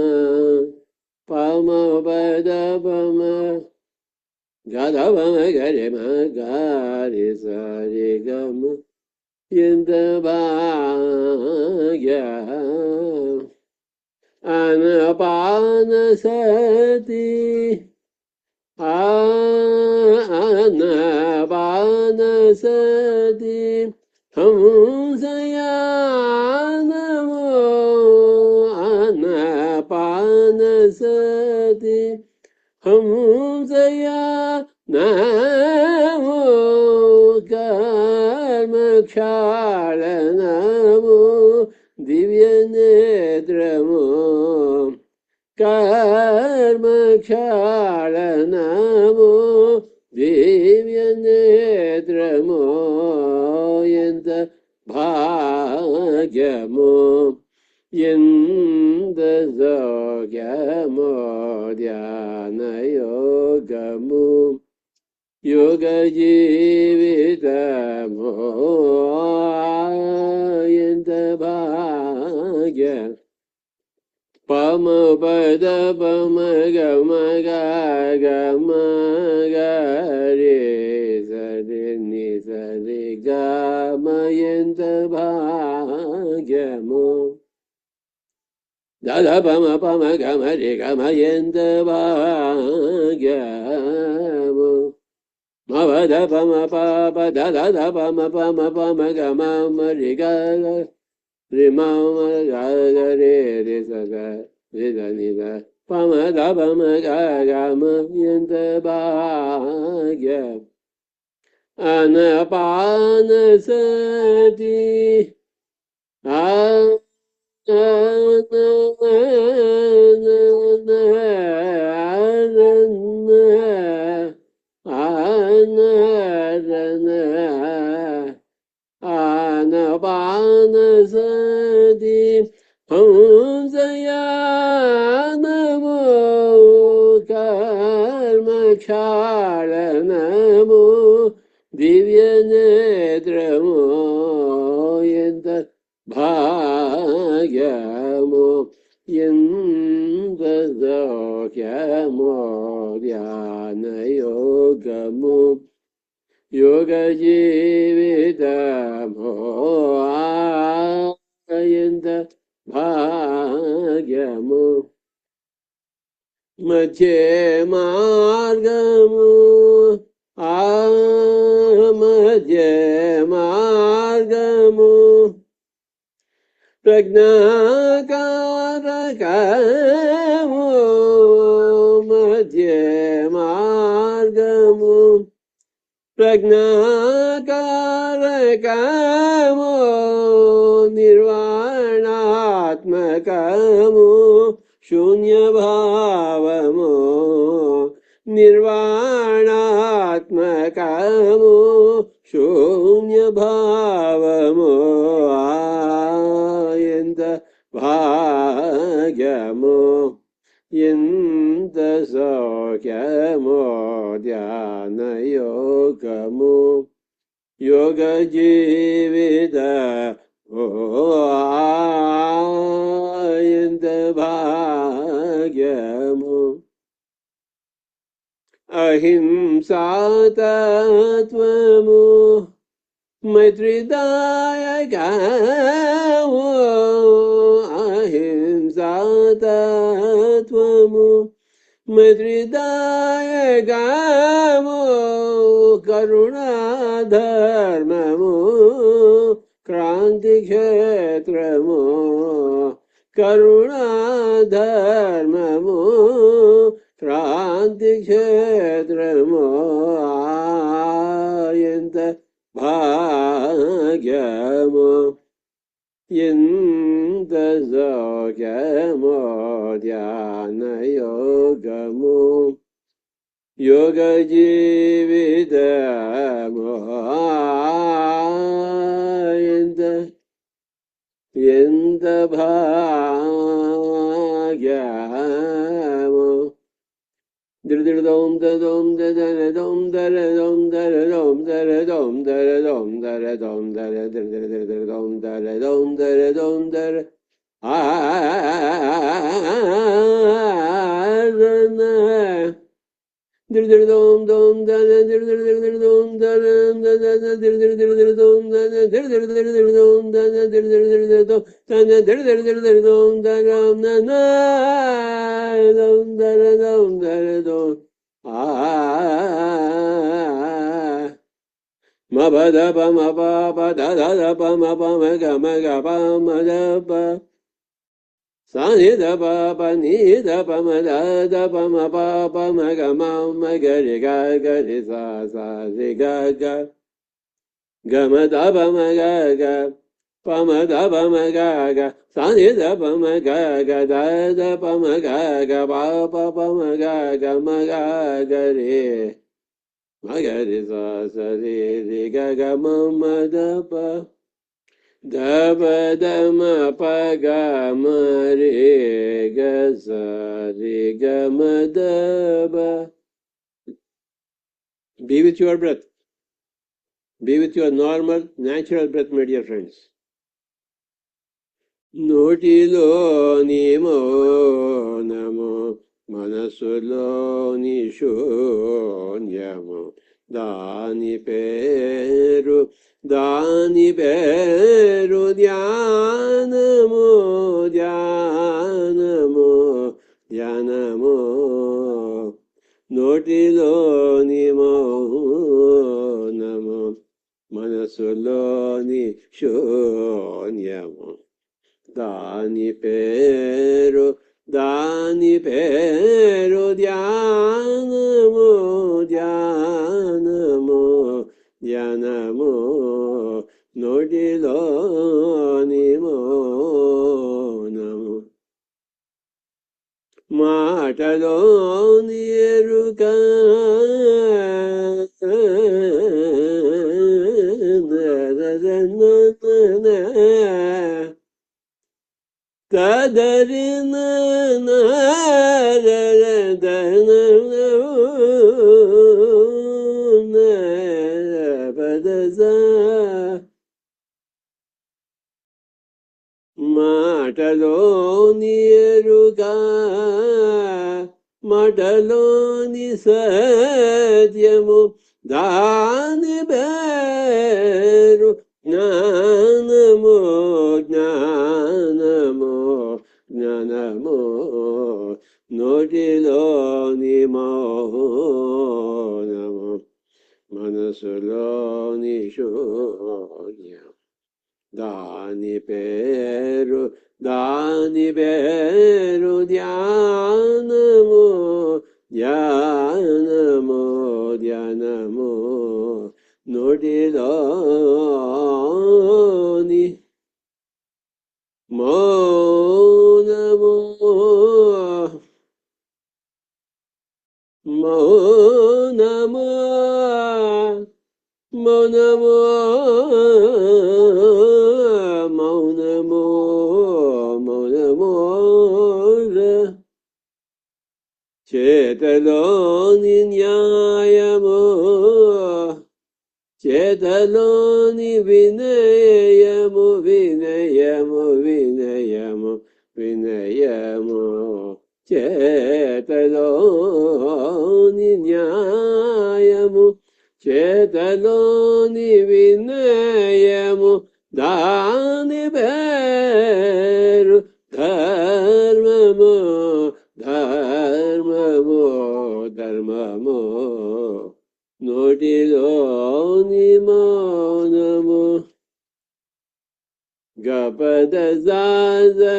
పమపదపమ గదపమ గరి మగరి సరిగమ ఎంత భాగ్య. అనపానసతి అనపానసతి హంసయానమో అనపానసతి హంసయానమో కర్మక్షాళనమో దివ్యనేత్రమో కర్మక్షాళనమో దివ్యనేత్రమో ఎంత భాగ్యమో ఎంత సౌఖ్యమో ధ్యానయోగము యోగ జీవితమో ఎంత భాగ్య. పమ పద పమ గమ గమ గరే సరి ని సరి గమ ఎంత భాగ్యమో దద పమ పమ గమ రి గమ ఎంత భాగ్యమో మవద పమ పాప దద పమ పమ పమ గమ రి గ రి మమ గరే రి సగ రి ద ని ద పమ ద పమ గమ ఎంత భాగ్య. అనపానసతి అనపానసతి హంసయానమో కర్మక్షాళనమో దివ్యనేత్రమో ఎంత భాగ్యమో ఎంత సౌఖ్యమో ధ్యానయోగము యోగ జీవితమో ఎంత భాగ్యము. మధ్య మార్గము మధ్య మార్గము ప్రజ్ఞాకారకము మధ్య మార్గము ప్రజ్ఞాకారకము నిర్వాణాత్మకము శూన్యభావము నిర్వాణాత్మకము శూన్యభావము ఎంత భాగ్యము ఎంత సౌఖ్యమో ధ్యానయోగము యోగ జీవిత ఎంత భాగ్యము. అహింసాతత్వము మైత్రిదాయకము అహింసాతత్వము మైత్రిదాయకము కరుణాధర్మము క్రాంతి క్షేత్రము కరుణాధర్మము క్రాంతి క్షేత్రము ఎంత భాగ్యము ఎంత సౌఖ్యమో ధ్యాన యోగము యోగ జీవితము ఎంత భాగ్యము దిర్దిర్దోం దోం దోం దర దోం దర దోం దర దోం దర దోం దర దోం దర దిర్దిర్ దోం దర దోం దర దోం దర దిర్దిర్ దోం దోం దర దిర్దిర్ దోం దర దిర్దిర్ దోం దర దిర్దిర్ దోం దర దిర్దిర్ దోం దర దిర్దిర్ దోం దర దోం దర దోం దర దోం మబద పమ ప దద పమ పమ గమ గ పమ ద ప సాని ద ప ని ద పమ ద పమ ప పమ గమ మ గరి గ గరి సా సా రి గ గ గమ ద పమ గ గ పమ ద పమ గ గ సాని ద పమ గ గ ద ద పమ గ గ ప ప పమ గ గ మ గ గరి మగరి సా స రి రి గ గ మ మ ద ప ద ప ద మ ప గ మ రి గ స రి గ మ ద ప. Be with your breath. Be with your normal, natural breath, my dear friends. నోటిలోని మౌనము మనసులోని శూన్యము దాని పేరు ధ్యానము ధ్యానము ధ్యానము నోటిలోని మౌనము మనసులోని శూన్యము దాని పేరు ధ్యానము ధ్యానము ధ్యానము నోటిలోని మౌనము మాటలోని ఎరుక కదరిన మాటలోని ఎరుక మటలోని సత్యము దాని పేరు జ్ఞానము జ్ఞానము జ్ఞానము నోటిలోని మౌనము మనసులోని శూన్యం దాని పేరు ధ్యానము ధ్యానము ధ్యానము నోటిలోని మౌనము మౌనము మౌనము మౌనము మౌనము చేతలోని న్యాయము చేతలోని వినయము వినయము వినయము వినయము చేతలోని న్యాయము చేతలోని వినయము దాని పేరు ధర్మము ధర్మము ధర్మము నోటిలోని మౌనము గపద సరి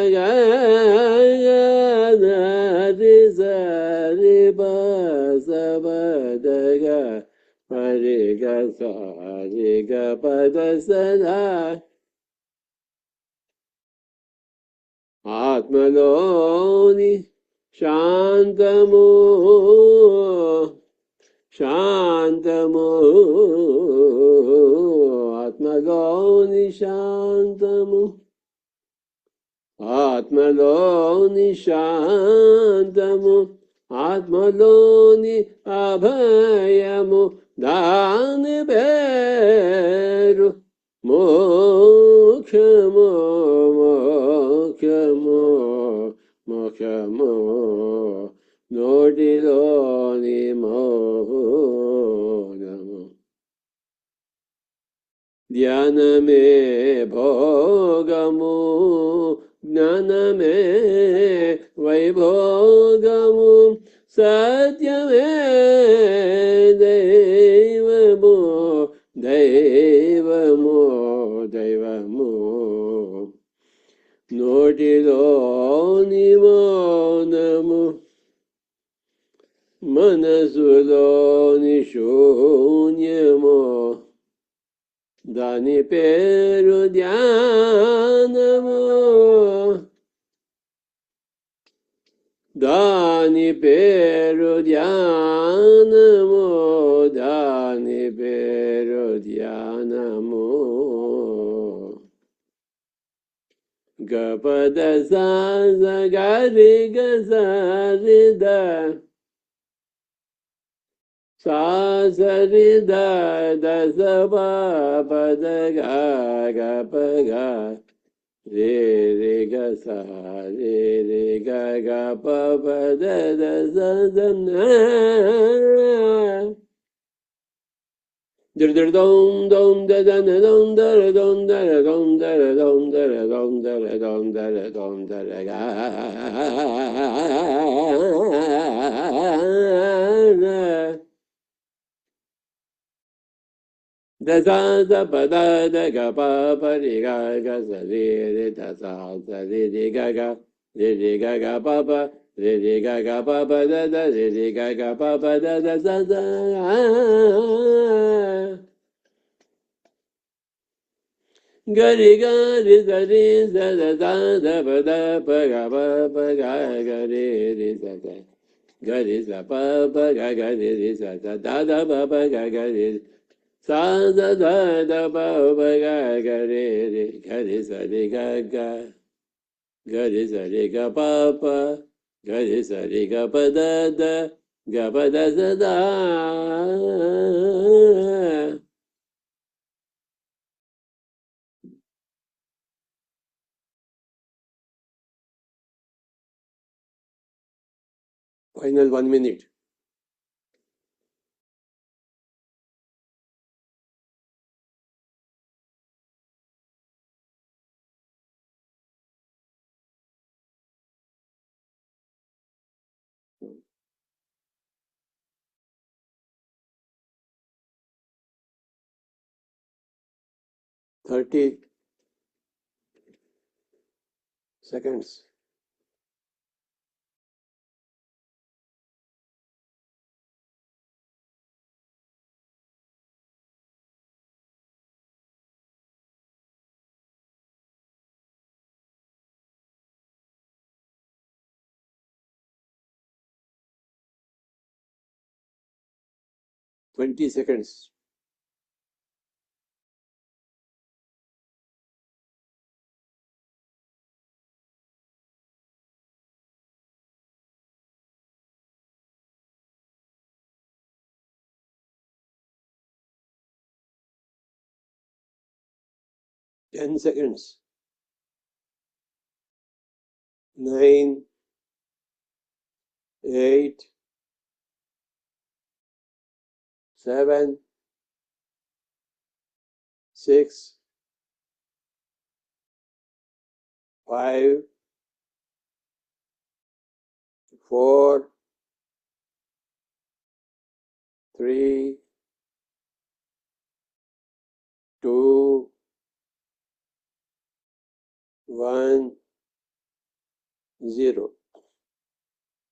సరి బసబదగ మరి గరి గపద సదా ఆత్మలోని శాంతము శాంతము ఆత్మలోని శాంతము ఆత్మలోని శాంతము ఆత్మలోని అభయము దాని పేరు మోక్షము మోక్షము మోక్షము నోటిలోని మౌనము ధ్యానమే భోగము జ్ఞానమే వైభోగము సత్యమే దైవము దైవము దైవము నోటిలోని మౌనము మనసులోని శూన్యము దాని పేరు ధ్యానము దాని పేరు ధ్యానము దాని పేరు ధ్యానము గపద సాజ గరి గరిద సాసరి దస పద గప రే రే గ సా రే రే గ గ ప పద దస దన dur dur dom dom da da na dom da da dom da da dom da da dom da da dom da da dom da da dom da da ga da sa da pa da da ga pa pa ri ga ga sa ri ri da sa ri ri ga ga ri ri ga ga pa pa ri ri ga ga pa pa da da ri ri ga ga pa pa da da sa sa gari gari sa ri sa da da da pa da pa ga ga ri ri sa sa gari sa pa pa ga ri ri sa sa da da pa pa ga ri sa da da da pa pa ga ri ri gari sa ri ga gari sa ri ga pa pa gari sa ri ga pa da da ga pa da sa da final 1 minute. Thirty seconds. Twenty seconds. Ten seconds. 9, 8, 7, 6, 5, 4, 3, 2, 1, 0.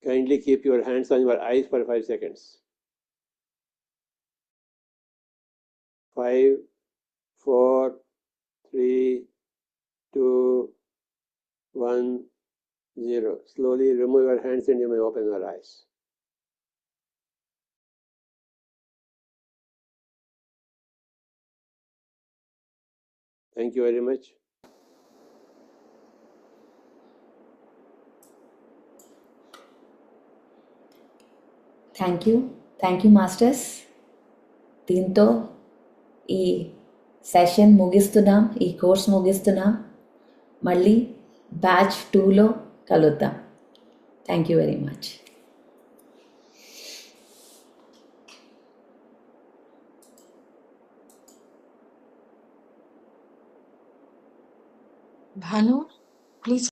Kindly keep your hands on your eyes for 5 seconds. 5, 4, 3, 2, 1, 0. Slowly remove your hands and you may open your eyes. Thank you very much. Thank you masters. దీంతో ఈ సెషన్ ముగిస్తున్నాం, ఈ కోర్స్ ముగిస్తున్నాం. మళ్ళీ బ్యాచ్ 2లో కలుద్దాం. Thank you very much. Bhanu, please